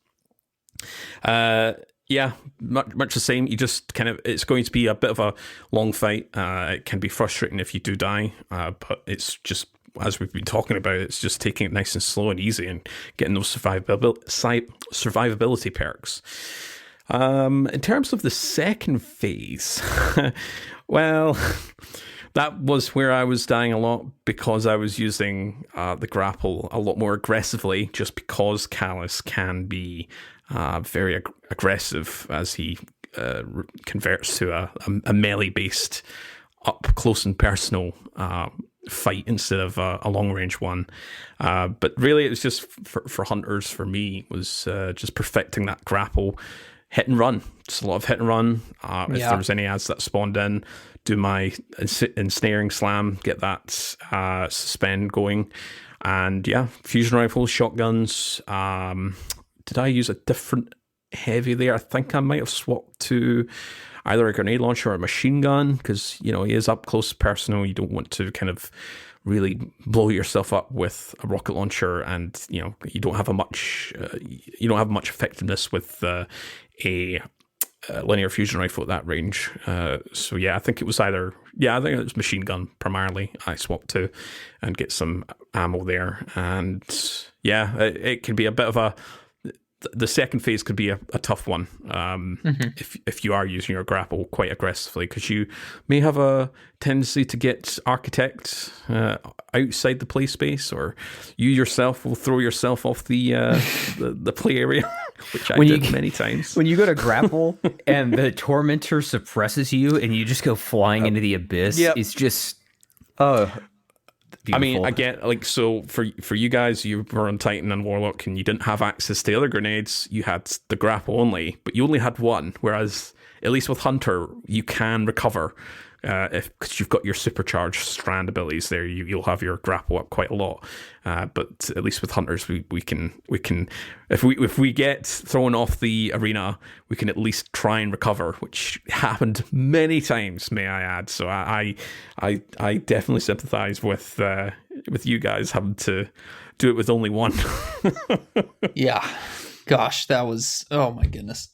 Yeah, much the same. You just it's going to be a bit of a long fight. It can be frustrating if you do die, but it's just, as we've been talking about, it's just taking it nice and slow and easy and getting those survivability perks. In terms of the second phase, well, that was where I was dying a lot, because I was using the grapple a lot more aggressively, just because Callus can be very aggressive as he converts to a melee-based, up-close and personal fight instead of a long-range one. But really, it was just for Hunters, for me, was just perfecting that grapple, hit and run. It's a lot of hit and run. If Yeah. there was any ads that spawned in, do my ensnaring slam, get that suspend going. And yeah, fusion rifles, shotguns. Did I use a different heavy there? I think I might have swapped to either a grenade launcher or a machine gun, because he is up close personal. You don't want to kind of really blow yourself up with a rocket launcher, and you don't have much effectiveness with a linear fusion rifle at that range. So yeah, I think it was machine gun primarily I swapped to, and get some ammo there. And yeah, it could be a bit of the second phase could be a tough one if you are using your grapple quite aggressively, because you may have a tendency to get architect outside the play space, or you yourself will throw yourself off the play area, which I did many times. When you go to grapple and the Tormentor suppresses you and you just go flying into the abyss, it's just beautiful. I mean, again, so for you guys, you were on Titan and Warlock, and you didn't have access to the other grenades. You had the grapple only, but you only had one. Whereas, at least with Hunter, you can recover because you've got your supercharged Strand abilities there. You'll have your grapple up quite a lot. But at least with Hunters, we can if we get thrown off the arena, we can at least try and recover, which happened many times, may I add. So I definitely sympathize with you guys having to do it with only one. Yeah. Gosh, that was, oh my goodness.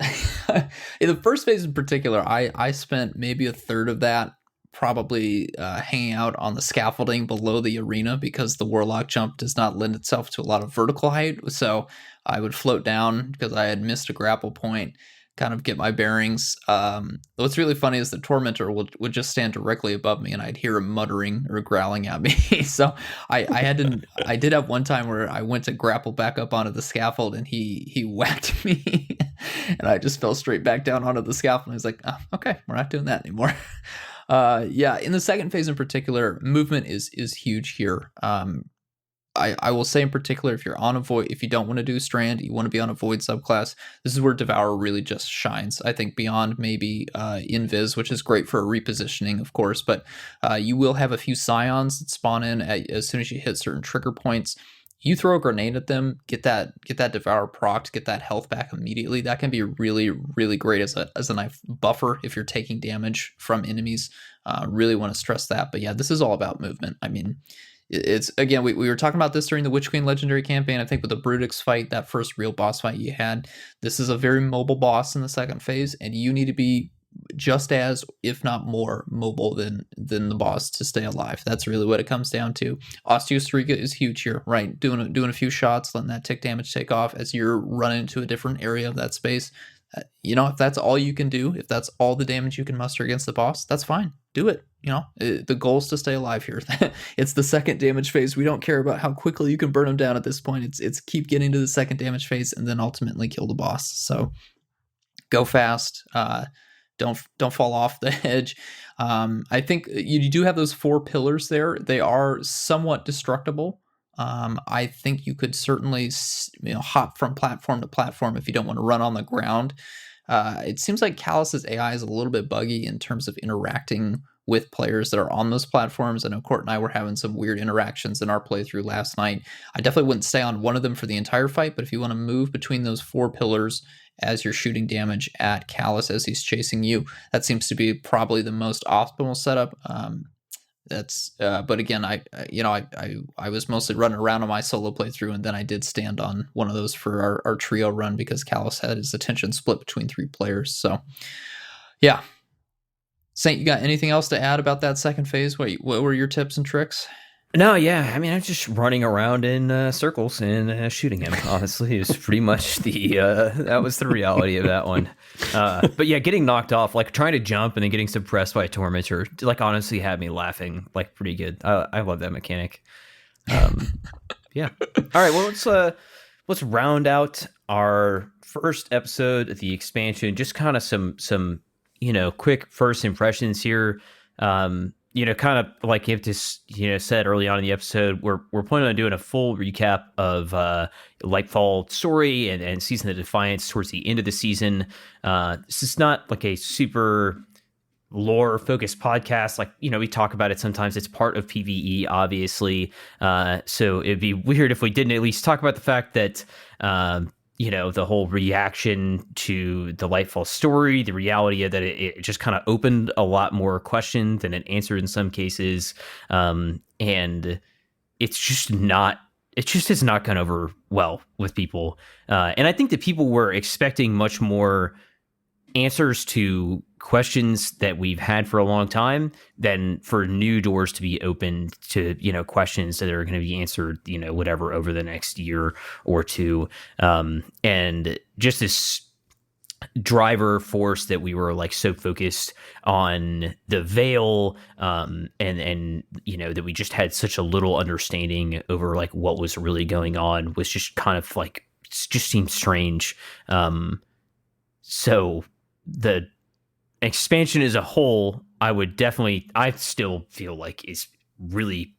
In the first phase in particular, I spent maybe a third of that probably hanging out on the scaffolding below the arena, because the Warlock jump does not lend itself to a lot of vertical height. So I would float down because I had missed a grapple point, kind of get my bearings. What's really funny is the Tormentor would just stand directly above me, and I'd hear him muttering or growling at me. So I did have one time where I went to grapple back up onto the scaffold, and he whacked me, and I just fell straight back down onto the scaffold. And I was like, oh, okay, we're not doing that anymore. Yeah, in the second phase in particular, movement is huge here. I will say in particular, if you're on a void, if you don't want to do Strand, you want to be on a void subclass, this is where Devour really just shines. I think beyond maybe Invis, which is great for repositioning, of course, but you will have a few Scions that spawn in as soon as you hit certain trigger points. You throw a grenade at them, get that Devour procced, get that health back immediately. That can be really, really great as a knife buffer if you're taking damage from enemies. Really want to stress that. But yeah, this is all about movement. I mean, it's, again, we were talking about this during the Witch Queen Legendary campaign. I think with the Brutix fight, that first real boss fight you had, this is a very mobile boss in the second phase, and you need to be just as, if not more, mobile than the boss to stay alive. That's really what it comes down to. Osteostrega is huge here, right? Doing a few shots, letting that tick damage take off as you're running into a different area of that space. If that's all you can do, if that's all the damage you can muster against the boss, that's fine. Do it. The goal is to stay alive here. It's the second damage phase. We don't care about how quickly you can burn them down at this point. It's keep getting to the second damage phase and then ultimately kill the boss. So go fast. Don't fall off the edge. I think you do have those 4 pillars there. They are somewhat destructible. I think you could certainly hop from platform to platform if you don't want to run on the ground. It seems like Callus's AI is a little bit buggy in terms of interacting with players that are on those platforms. I know Court and I were having some weird interactions in our playthrough last night. I definitely wouldn't stay on one of them for the entire fight, but if you want to move between those 4 pillars as you're shooting damage at Callus as he's chasing you, that seems to be probably the most optimal setup. But again, I was mostly running around on my solo playthrough, and then I did stand on one of those for our trio run because Callus had his attention split between 3 players. So yeah. Saint, you got anything else to add about that second phase? What were your tips and tricks? No, yeah. I mean, I'm just running around in circles and shooting him. Honestly, it's pretty much that was the reality of that one. But yeah, getting knocked off, like trying to jump and then getting suppressed by a Tormentor, like honestly had me laughing, like pretty good. I love that mechanic. Yeah. All right. Well, let's round out our first episode of the expansion. Just kind of some quick first impressions here. kind of like Impetus, said early on in the episode, we're planning on doing a full recap of Lightfall story and Season of Defiance towards the end of the season. This is not like a super lore focused podcast. Like, we talk about it sometimes. It's part of PvE, obviously. So it'd be weird if we didn't at least talk about the fact that, the whole reaction to the Lightfall story, the reality of that it just kind of opened a lot more questions than it answered in some cases. And it just has not gone over well with people. And I think that people were expecting much more answers to questions that we've had for a long time than for new doors to be opened to, questions that are going to be answered, whatever, over the next year or two. And just this driver force that we were like so focused on the veil, and that we just had such a little understanding over like what was really going on was just kind of like, just seemed strange. So the expansion as a whole, I still feel like is really,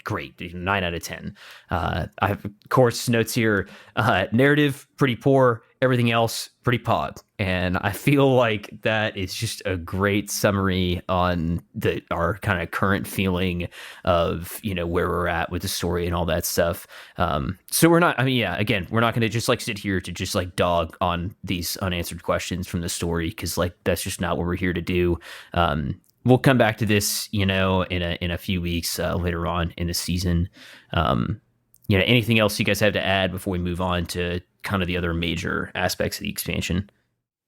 great. 9 out of 10. I have, of course, notes here. Narrative, pretty poor. Everything else, pretty pod. And I feel like that is just a great summary on our kind of current feeling of, where we're at with the story and all that stuff. So we're not, again, we're not going to just like sit here to just like dog on these unanswered questions from the story, because like that's just not what we're here to do. We'll come back to this, in a few weeks later on in the season. Anything else you guys have to add before we move on to kind of the other major aspects of the expansion?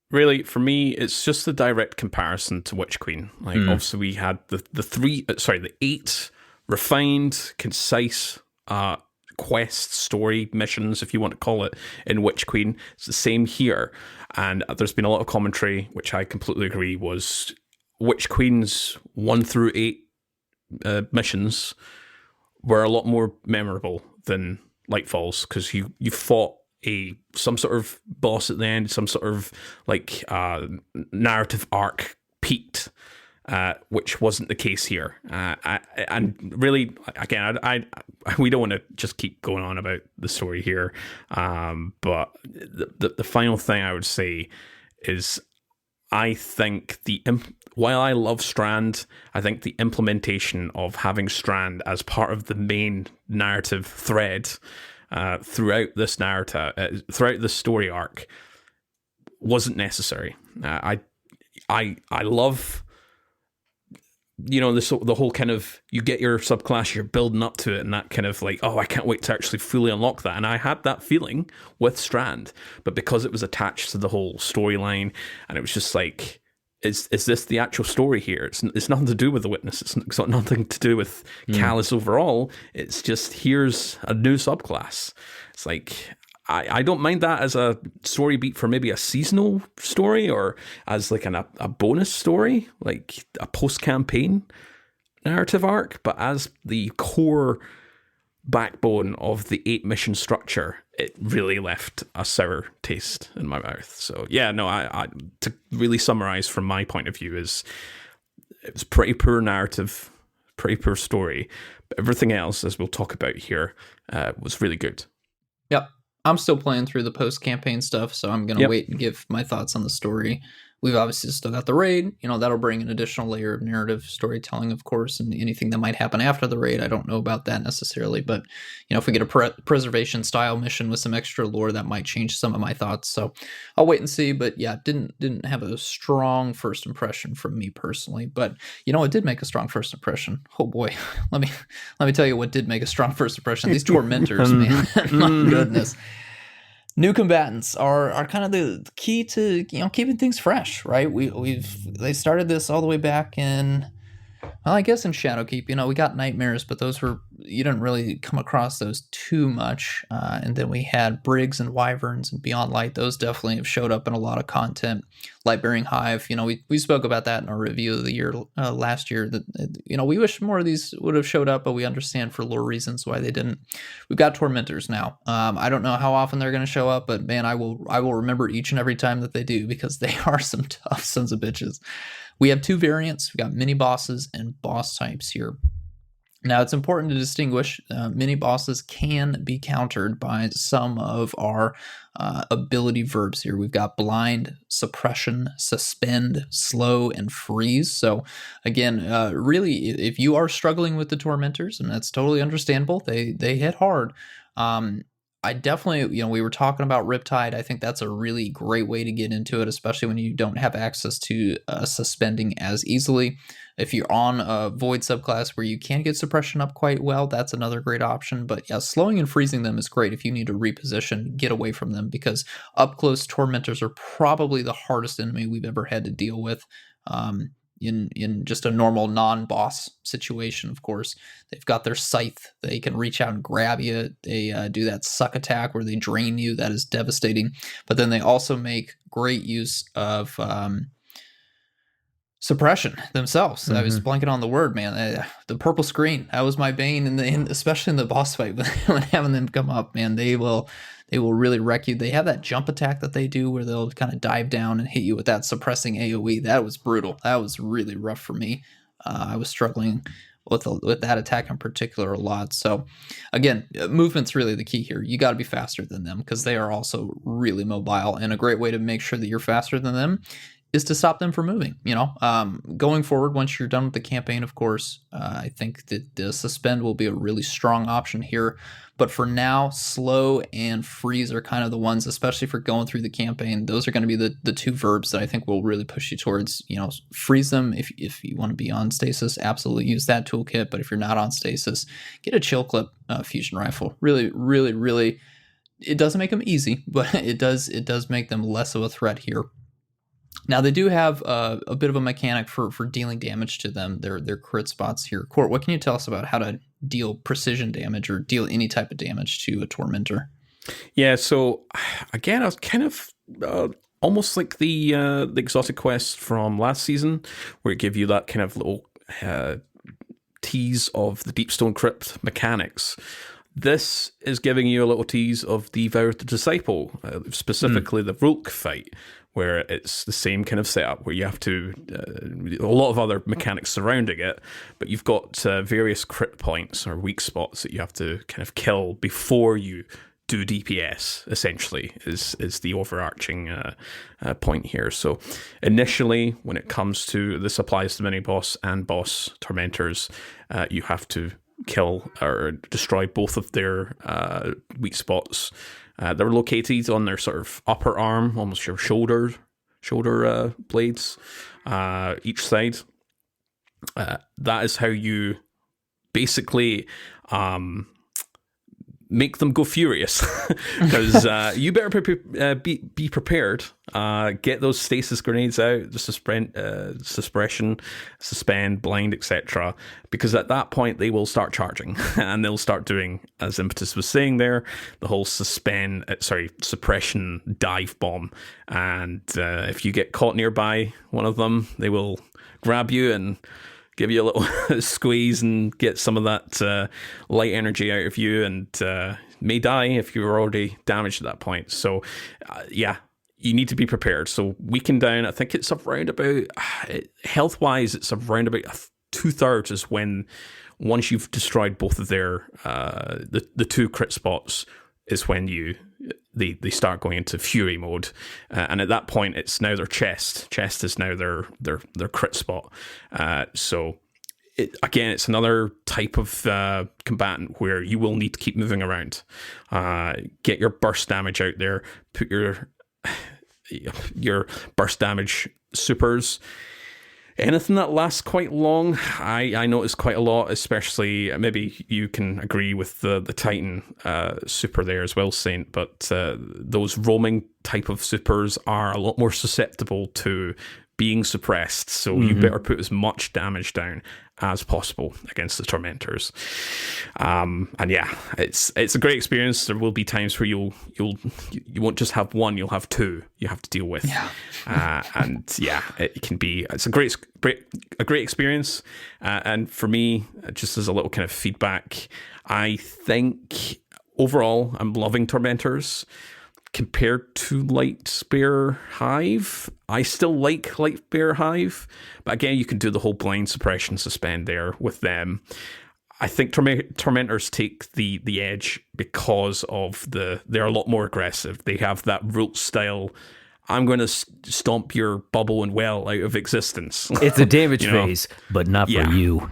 Really, for me, it's just the direct comparison to Witch Queen. Like, obviously, we had the 8 refined, concise quest story missions, if you want to call it, in Witch Queen. It's the same here, and there's been a lot of commentary, which I completely agree, was Witch Queen's 1 through 8 missions were a lot more memorable than Lightfall's, because you fought some sort of boss at the end, some sort of like narrative arc peaked, which wasn't the case here. And really, again, we don't want to just keep going on about the story here, but the final thing I would say is, I think while I love Strand, I think the implementation of having Strand as part of the main narrative thread throughout this narrative, throughout the story arc, wasn't necessary. I love, the whole kind of, you get your subclass, you're building up to it, and that kind of like, oh, I can't wait to actually fully unlock that. And I had that feeling with Strand, but because it was attached to the whole storyline, and it was just like, is this the actual story here? It's nothing to do with the Witness. It's got nothing to do with Callus overall. It's just, here's a new subclass. It's like, I don't mind that as a story beat for maybe a seasonal story, or as like a bonus story, like a post-campaign narrative arc, but as the core backbone of the 8 mission structure, it really left a sour taste in my mouth. So yeah, no, I to really summarize from my point of view, is it was pretty poor narrative, pretty poor story, but everything else, as we'll talk about here, was really good. Yep. I'm still playing through the post-campaign stuff, so I'm going to wait and give my thoughts on the story. We've obviously still got the raid. That'll bring an additional layer of narrative storytelling, of course, and anything that might happen after the raid, I don't know about that necessarily. But, if we get a preservation-style mission with some extra lore, that might change some of my thoughts. So I'll wait and see. But yeah, didn't have a strong first impression from me personally. But, it did make a strong first impression. Oh boy, let me tell you what did make a strong first impression. These tormentors, man, my goodness. New combatants are kind of the key to keeping things fresh, right? They started this all the way back in, well, I guess in Shadowkeep. We got nightmares, but those were you didn't really come across those too much. And then we had Briggs and Wyverns and Beyond Light. Those definitely have showed up in a lot of content. Light-bearing Hive, we spoke about that in our review of the year last year. That we wish more of these would have showed up, but we understand for lore reasons why they didn't. We've got Tormentors now. I don't know how often they're going to show up, but man, I will remember each and every time that they do, because they are some tough sons of bitches. We have 2 variants. We got mini bosses and boss types here. Now, it's important to distinguish mini bosses can be countered by some of our ability verbs here. We've got blind, suppression, suspend, slow, and freeze. So again, really, if you are struggling with the Tormentors, and that's totally understandable, they hit hard. I definitely, we were talking about Riptide. I think that's a really great way to get into it, especially when you don't have access to suspending as easily. If you're on a Void subclass where you can get suppression up quite well, that's another great option. But yeah, slowing and freezing them is great if you need to reposition, get away from them, because up close Tormentors are probably the hardest enemy we've ever had to deal with. In just a normal non-boss situation, of course. They've got their scythe. They can reach out and grab you. They do that suck attack where they drain you. That is devastating. But then they also make great use of suppression themselves. I was blanking on the word, man. The purple screen. That was my bane, especially in the boss fight. When having them come up, man, they will really wreck you. They have that jump attack that they do where they'll kind of dive down and hit you with that suppressing AoE. That was brutal. That was really rough for me. I was struggling with that attack in particular a lot. So again, movement's really the key here. You got to be faster than them, because they are also really mobile, and a great way to make sure that you're faster than them is to stop them from moving. Going forward, once you're done with the campaign, of course, I think that the suspend will be a really strong option here. But for now, slow and freeze are kind of the ones, especially for going through the campaign. Those are going to be the 2 verbs that I think will really push you towards, freeze them. If you want to be on stasis, absolutely use that toolkit. But if you're not on stasis, get a chill clip fusion rifle. Really, really, really, it doesn't make them easy, but it does make them less of a threat here. Now, they do have a bit of a mechanic for dealing damage to them. Their crit spots here. Court, what can you tell us about how to deal precision damage or deal any type of damage to a Tormentor? Yeah, so again, I was kind of almost like the exotic quest from last season, where it gave you that kind of little tease of the Deepstone Crypt mechanics. This is giving you a little tease of the Vow of the Disciple, specifically the Volk fight, where it's the same kind of setup where you have to, a lot of other mechanics surrounding it, but you've got various crit points or weak spots that you have to kind of kill before you do DPS, essentially, is the overarching point here. So initially, when it comes to, this applies to mini-boss and boss Tormentors, you have to kill or destroy both of their weak spots. They're located on their sort of upper arm, almost your shoulder blades, each side. That is how you basically make them go furious, because you better be prepared. Get those stasis grenades out, the suppression, suspend, blind, etc. Because at that point they will start charging, and they'll start doing, as Impetus was saying there, the whole suppression dive bomb. And if you get caught nearby one of them, they will grab you and give you a little squeeze and get some of that light energy out of you, and may die if you're already damaged at that point. So, yeah, you need to be prepared. So, weaken down, I think it's around about, health-wise, it's around about 2/3 is when, once you've destroyed both of their, the 2 crit spots, is when they start going into fury mode, and at that point it's now their chest is now their crit spot. So it's another type of combatant where you will need to keep moving around, get your burst damage out there, put your burst damage supers. Anything that lasts quite long, I notice quite a lot, especially, maybe you can agree with the Titan super there as well, Saint, but those roaming type of supers are a lot more susceptible to being suppressed, so you better put as much damage down as possible against the Tormentors. And yeah, it's a great experience. There will be times where you won't just have one, you'll have two you have to deal with. And yeah, it's a great experience. And for me, just as a little kind of feedback, I think overall I'm loving Tormentors. Compared to Lightbearer Hive, I still like Lightbearer Hive, but again, you can do the whole blind suppression suspend there with them. I think Tormentors take the edge because of they're a lot more aggressive. They have that root style. I'm going to stomp your bubble and well out of existence. It's a damage phase, but not for you.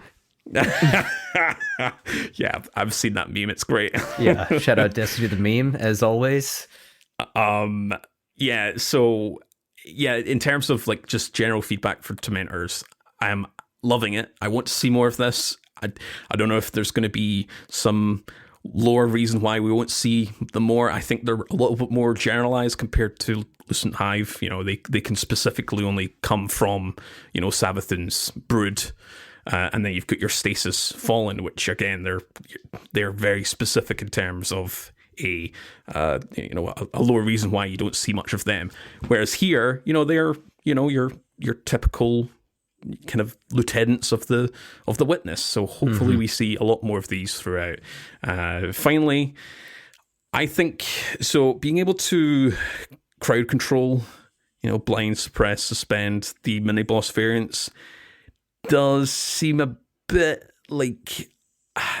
Yeah, I've seen that meme. It's great. Yeah, shout out Destiny the meme as always. So in terms of like just general feedback for Tormentors, I'm loving it. I want to see more of this. I don't know if there's going to be some lore reason why we won't see them more. I think they're a little bit more generalized compared to Lucent Hive. They can specifically only come from, Savathun's brood. And then you've got your Stasis Fallen, which again, they're very specific in terms of a lower reason why you don't see much of them. Whereas here, they're your typical kind of lieutenants of the Witness. So hopefully we see a lot more of these throughout. Finally, I think so. Being able to crowd control, blind, suppress, suspend the mini boss variants does seem a bit like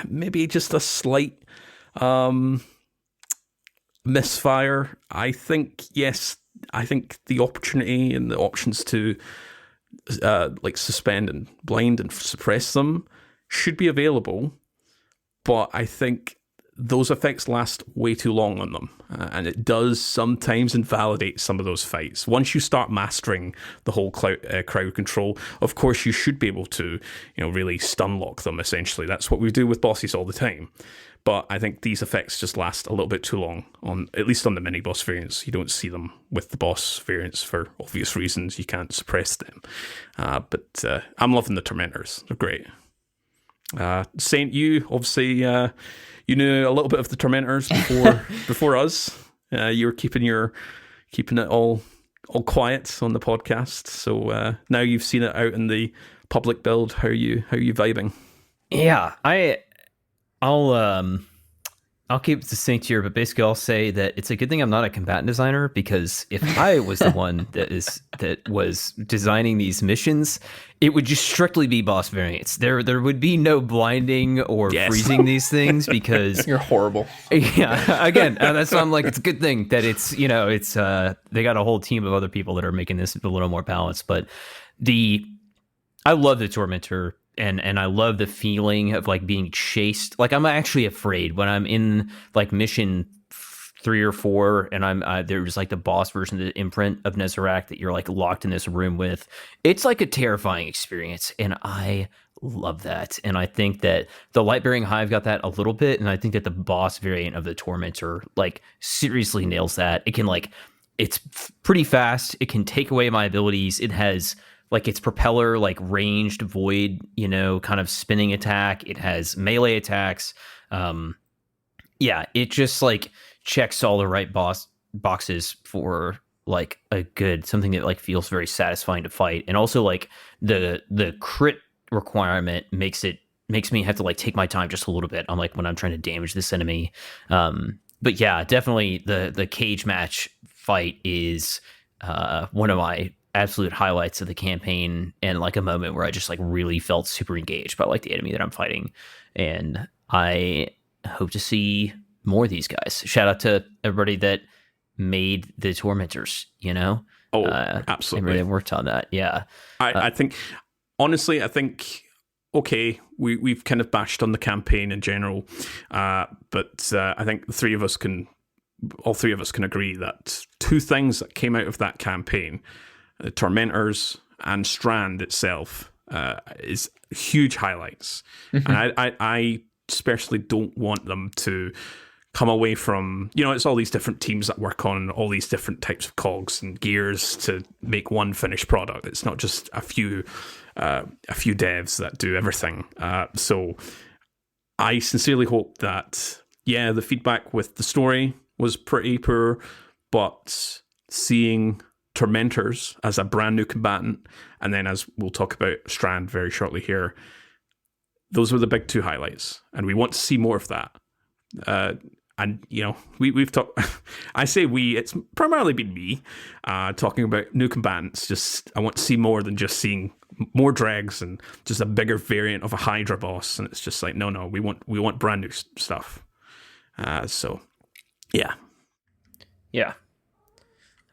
maybe just a slight misfire. I think the opportunity and the options to suspend and blind and suppress them should be available, but I think those effects last way too long on them, and it does sometimes invalidate some of those fights. Once you start mastering the whole crowd control, of course you should be able to really stun lock them. Essentially, that's what we do with bosses all the time. But I think these effects just last a little bit too long, at least on the mini-boss variants. You don't see them with the boss variants for obvious reasons. You can't suppress them. But I'm loving the Tormentors. They're great. Saint, you obviously you knew a little bit of the Tormentors before us. You were keeping it all quiet on the podcast. So now you've seen it out in the public build. How are you vibing? Yeah, I'll keep it succinct here, but basically I'll say that it's a good thing I'm not a combatant designer, because if I was the one that was designing these missions, it would just strictly be boss variants. There would be no blinding or freezing these things, because you're horrible. Yeah, again, that's why I'm like, it's a good thing that it's they got a whole team of other people that are making this a little more balanced. But I love the Tormentor. And I love the feeling of like being chased. Like, I'm actually afraid when I'm in like mission 3 or 4 and there's like the boss version of the imprint of Nezarec that you're like locked in this room with. It's like a terrifying experience, and I love that. And I think that the Lightbearing Hive got that a little bit, and I think that the boss variant of the Tormentor like seriously nails that. It can it's pretty fast. It can take away my abilities. It has like its propeller, like ranged void, kind of spinning attack. It has melee attacks. It just like checks all the right boxes for like something that like feels very satisfying to fight. And also like the crit requirement makes me have to like take my time just a little bit on like when I'm trying to damage this enemy. But yeah, definitely the cage match fight is one of my absolute highlights of the campaign, and like a moment where I just like really felt super engaged by like the enemy that I'm fighting. And I hope to see more of these guys. Shout out to everybody that made the Tormentors, Absolutely. They really worked on that. Yeah. I think, honestly, okay, we've kind of bashed on the campaign in general, but I think all three of us can agree that 2 things that came out of that campaign, the Tormentors and Strand itself, is huge highlights. Mm-hmm. And I especially don't want them to come away from, it's all these different teams that work on all these different types of cogs and gears to make one finished product. It's not just a few devs that do everything. So I sincerely hope that, the feedback with the story was pretty poor, but seeing Tormentors as a brand new combatant, and then as we'll talk about Strand very shortly here, those were the big two highlights, and we want to see more of that. And we've talked. I say we. It's primarily been me talking about new combatants. Just I want to see more than just seeing more dregs and just a bigger variant of a Hydra boss. And it's just like no. We want brand new stuff. So yeah.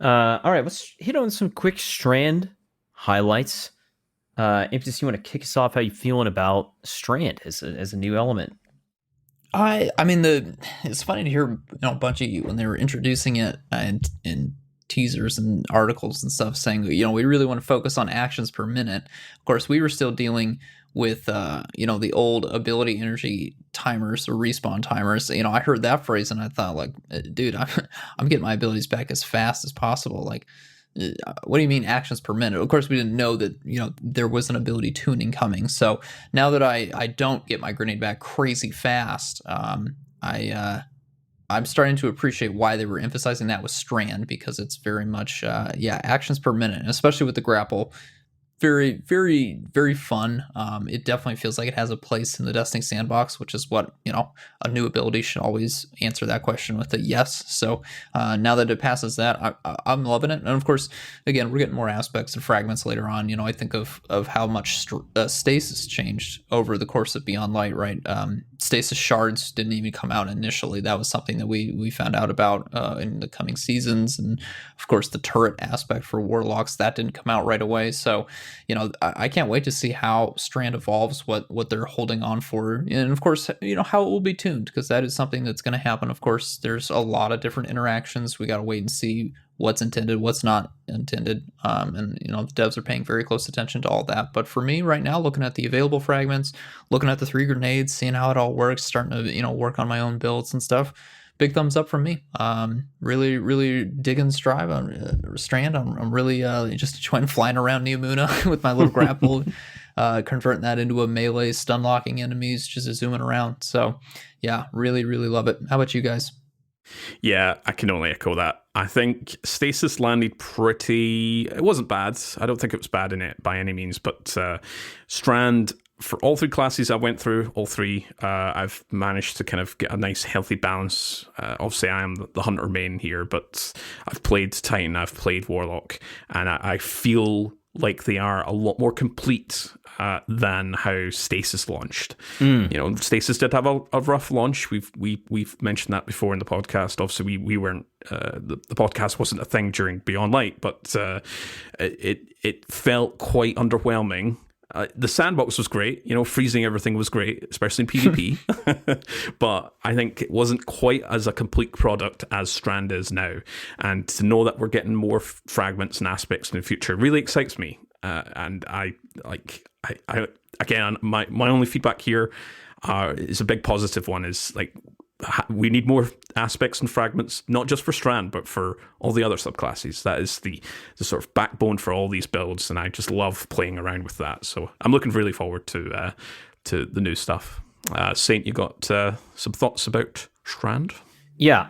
All right, let's hit on some quick Strand highlights. Impetus, you want to kick us off? How you feeling about Strand as a new element? I mean, it's funny to hear a bunch of you when they were introducing it and in teasers and articles and stuff saying, we really want to focus on actions per minute. Of course, we were still dealing with, the old ability energy timers or respawn timers. I heard that phrase and I thought, like, dude, I'm getting my abilities back as fast as possible. Like, what do you mean actions per minute? Of course, we didn't know that, there was an ability tuning coming. So now that I don't get my grenade back crazy fast, I'm starting to appreciate why they were emphasizing that with Strand, because it's very much, actions per minute, and especially with the grapple. Very, very, very fun. It definitely feels like it has a place in the Destiny Sandbox, which is what, a new ability should always answer that question with a yes. So now that it passes that, I'm loving it. And of course, again, we're getting more aspects and fragments later on. I think of how much stasis changed over the course of Beyond Light, right? Stasis shards didn't even come out initially. That was something that we found out about in the coming seasons. And of course, the turret aspect for Warlocks, that didn't come out right away. So, I can't wait to see how Strand evolves, what they're holding on for, and of course, how it will be tuned, because that is something that's going to happen. Of course, there's a lot of different interactions. We got to wait and see what's intended, what's not intended, and the devs are paying very close attention to all that. But for me right now, looking at the available fragments, looking at the 3 grenades, seeing how it all works, starting to work on my own builds and stuff. Big thumbs up from me. Really, really digging Strand. I'm really just enjoying flying around Neomuna with my little grapple, converting that into a melee, stun locking enemies, just zooming around. So, yeah, really, really love it. How about you guys? Yeah, I can only echo that. I think Stasis landed pretty... It wasn't bad. I don't think it was bad in it by any means, but Strand... For all 3 classes I went through, all 3, I've managed to kind of get a nice healthy balance. Obviously, I am the Hunter main here, but I've played Titan, I've played Warlock, and I feel like they are a lot more complete than how Stasis launched. Stasis did have a rough launch. We've mentioned that before in the podcast. Obviously, we weren't the podcast wasn't a thing during Beyond Light, but it felt quite underwhelming. The Sandbox was great, freezing everything was great, especially in PvP. But I think it wasn't quite as a complete product as Strand is now. And to know that we're getting more fragments and aspects in the future really excites me. And I again, my only feedback here is a big positive one, is like, we need more aspects and fragments, not just for Strand, but for all the other subclasses. That is the sort of backbone for all these builds, and I just love playing around with that. So I'm looking really forward to the new stuff. Saint, you got some thoughts about Strand? Yeah,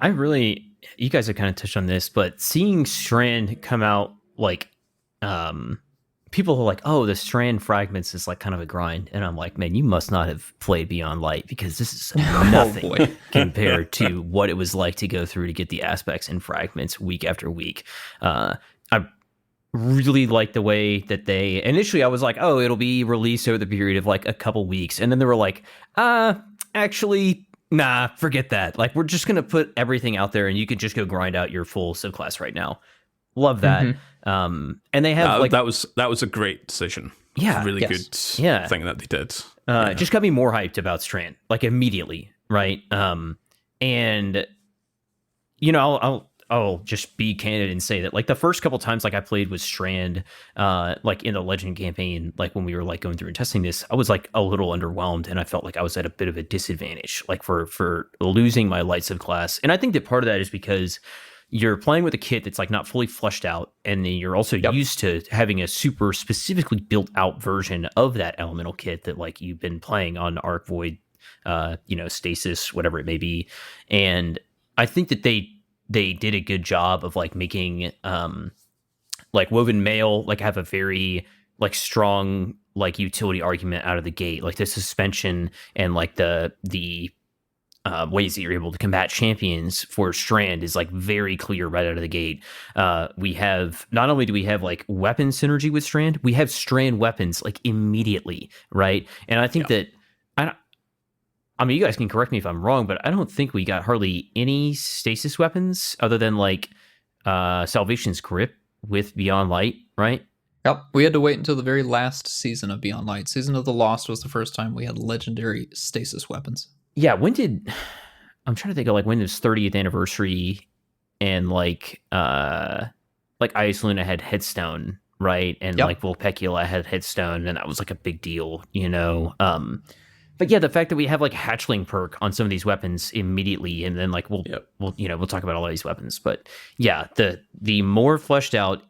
you guys have kind of touched on this, but seeing Strand come out, like, people are like, oh, the Strand fragments is like kind of a grind. And I'm like, man, you must not have played Beyond Light, because this is nothing compared to what it was like to go through to get the aspects and fragments week after week. I really like the way that they initially, I was like, oh, it'll be released over the period of like a couple weeks. And then they were like, actually, nah, forget that. Like, we're just going to put everything out there and you can just go grind out your full subclass right now. Love that. Mm-hmm. And they have like, that was a great decision. Yeah, really good thing that they did. It just got me more hyped about Strand, like immediately, right? And I'll I'll just be candid and say that like the first couple times like I played with Strand, like in the Legend campaign, like when we were like going through and testing this, I was like a little underwhelmed, and I felt like I was at a bit of a disadvantage, like for losing my Light Civ class. And I think that part of that is because you're playing with a kit that's like not fully fleshed out, and then you're also used to having a super specifically built out version of that elemental kit that like you've been playing on Arc Void, Stasis, whatever it may be. And I think that they did a good job of like making like Woven Mail like have a very like strong like utility argument out of the gate, like the suspension and like the ways that you're able to combat champions for Strand is like very clear right out of the gate. We have, not only do we have like weapon synergy with Strand, we have Strand weapons like immediately, right? And I think that I mean, you guys can correct me if I'm wrong, but I don't think we got hardly any stasis weapons other than like Salvation's Grip with Beyond Light, right? Yep, we had to wait until the very last season of Beyond Light. Season of the Lost was the first time we had legendary stasis weapons. Yeah, I'm trying to think of like when this 30th anniversary and like Ice Luna had Headstone, right? And like Vulpecula had Headstone, and that was like a big deal, But yeah, the fact that we have like Hatchling perk on some of these weapons immediately, and then like we'll talk about all of these weapons. But yeah, the more fleshed out,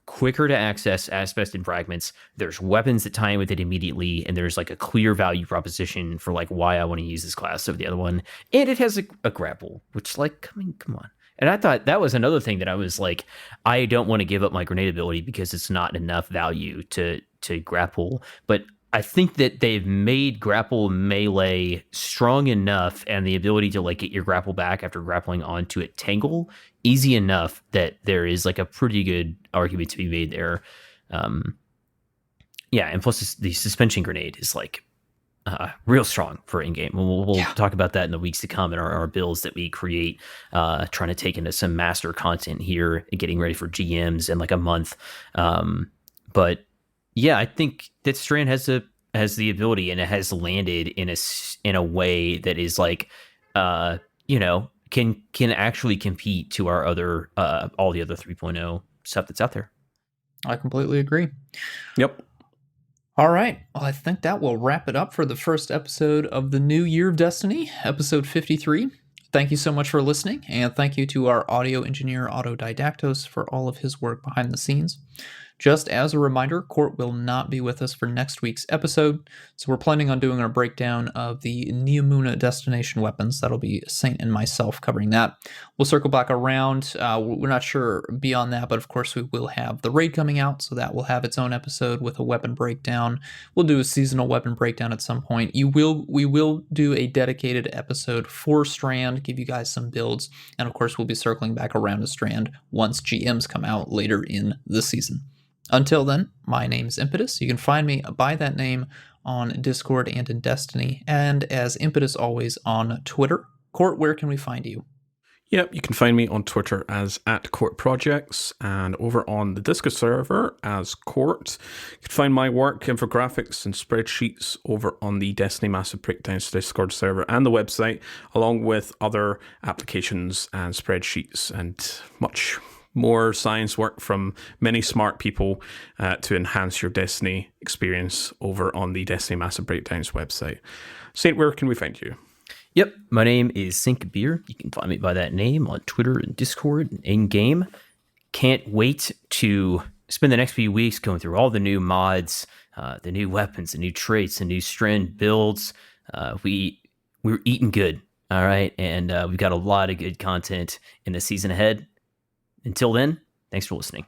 quicker to access aspects and fragments. There's weapons that tie in with it immediately, and there's like a clear value proposition for like why I want to use this class over the other one. And it has a grapple, which like, come on. And I thought that was another thing that I was like, I don't want to give up my grenade ability because it's not enough value to grapple, but I think that they've made grapple melee strong enough, and the ability to like get your grapple back after grappling onto it tangle easy enough that there is like a pretty good argument to be made there. And plus the suspension grenade is like real strong for in-game. We'll talk about that in the weeks to come in our builds that we create, trying to take into some master content here and getting ready for GMs in like a month. But yeah, I think that Strand has the ability, and it has landed in a way that is like, can actually compete to our other all the other 3.0 stuff that's out there. I completely agree. Yep. All right. Well, I think that will wrap it up for the first episode of the new year of Destiny, episode 53. Thank you so much for listening, and thank you to our audio engineer, Autodidaktos, for all of his work behind the scenes. Just as a reminder, Court will not be with us for next week's episode, so we're planning on doing our breakdown of the Neomuna destination weapons. That'll be Saint and myself covering that. We'll circle back around. We're not sure beyond that, but of course we will have the raid coming out, so that will have its own episode with a weapon breakdown. We'll do a seasonal weapon breakdown at some point. We will do a dedicated episode for Strand, give you guys some builds, and of course we'll be circling back around to Strand once GMs come out later in the season. Until then, my name is Impetus. You can find me by that name on Discord and in Destiny, and as Impetus always on Twitter. Court, where can we find you? Yep, you can find me on Twitter as @CourtProjects, and over on the Discord server as Court. You can find my work, infographics, and spreadsheets over on the Destiny Massive Breakdowns Discord server and the website, along with other applications and spreadsheets and much more science work from many smart people to enhance your Destiny experience over on the Destiny Massive Breakdowns website. Saint, where can we find you? Yep, my name is Saint Kabr. You can find me by that name on Twitter and Discord and in-game. Can't wait to spend the next few weeks going through all the new mods, the new weapons, the new traits, the new Strand builds. We're eating good, all right? And we've got a lot of good content in the season ahead. Until then, thanks for listening.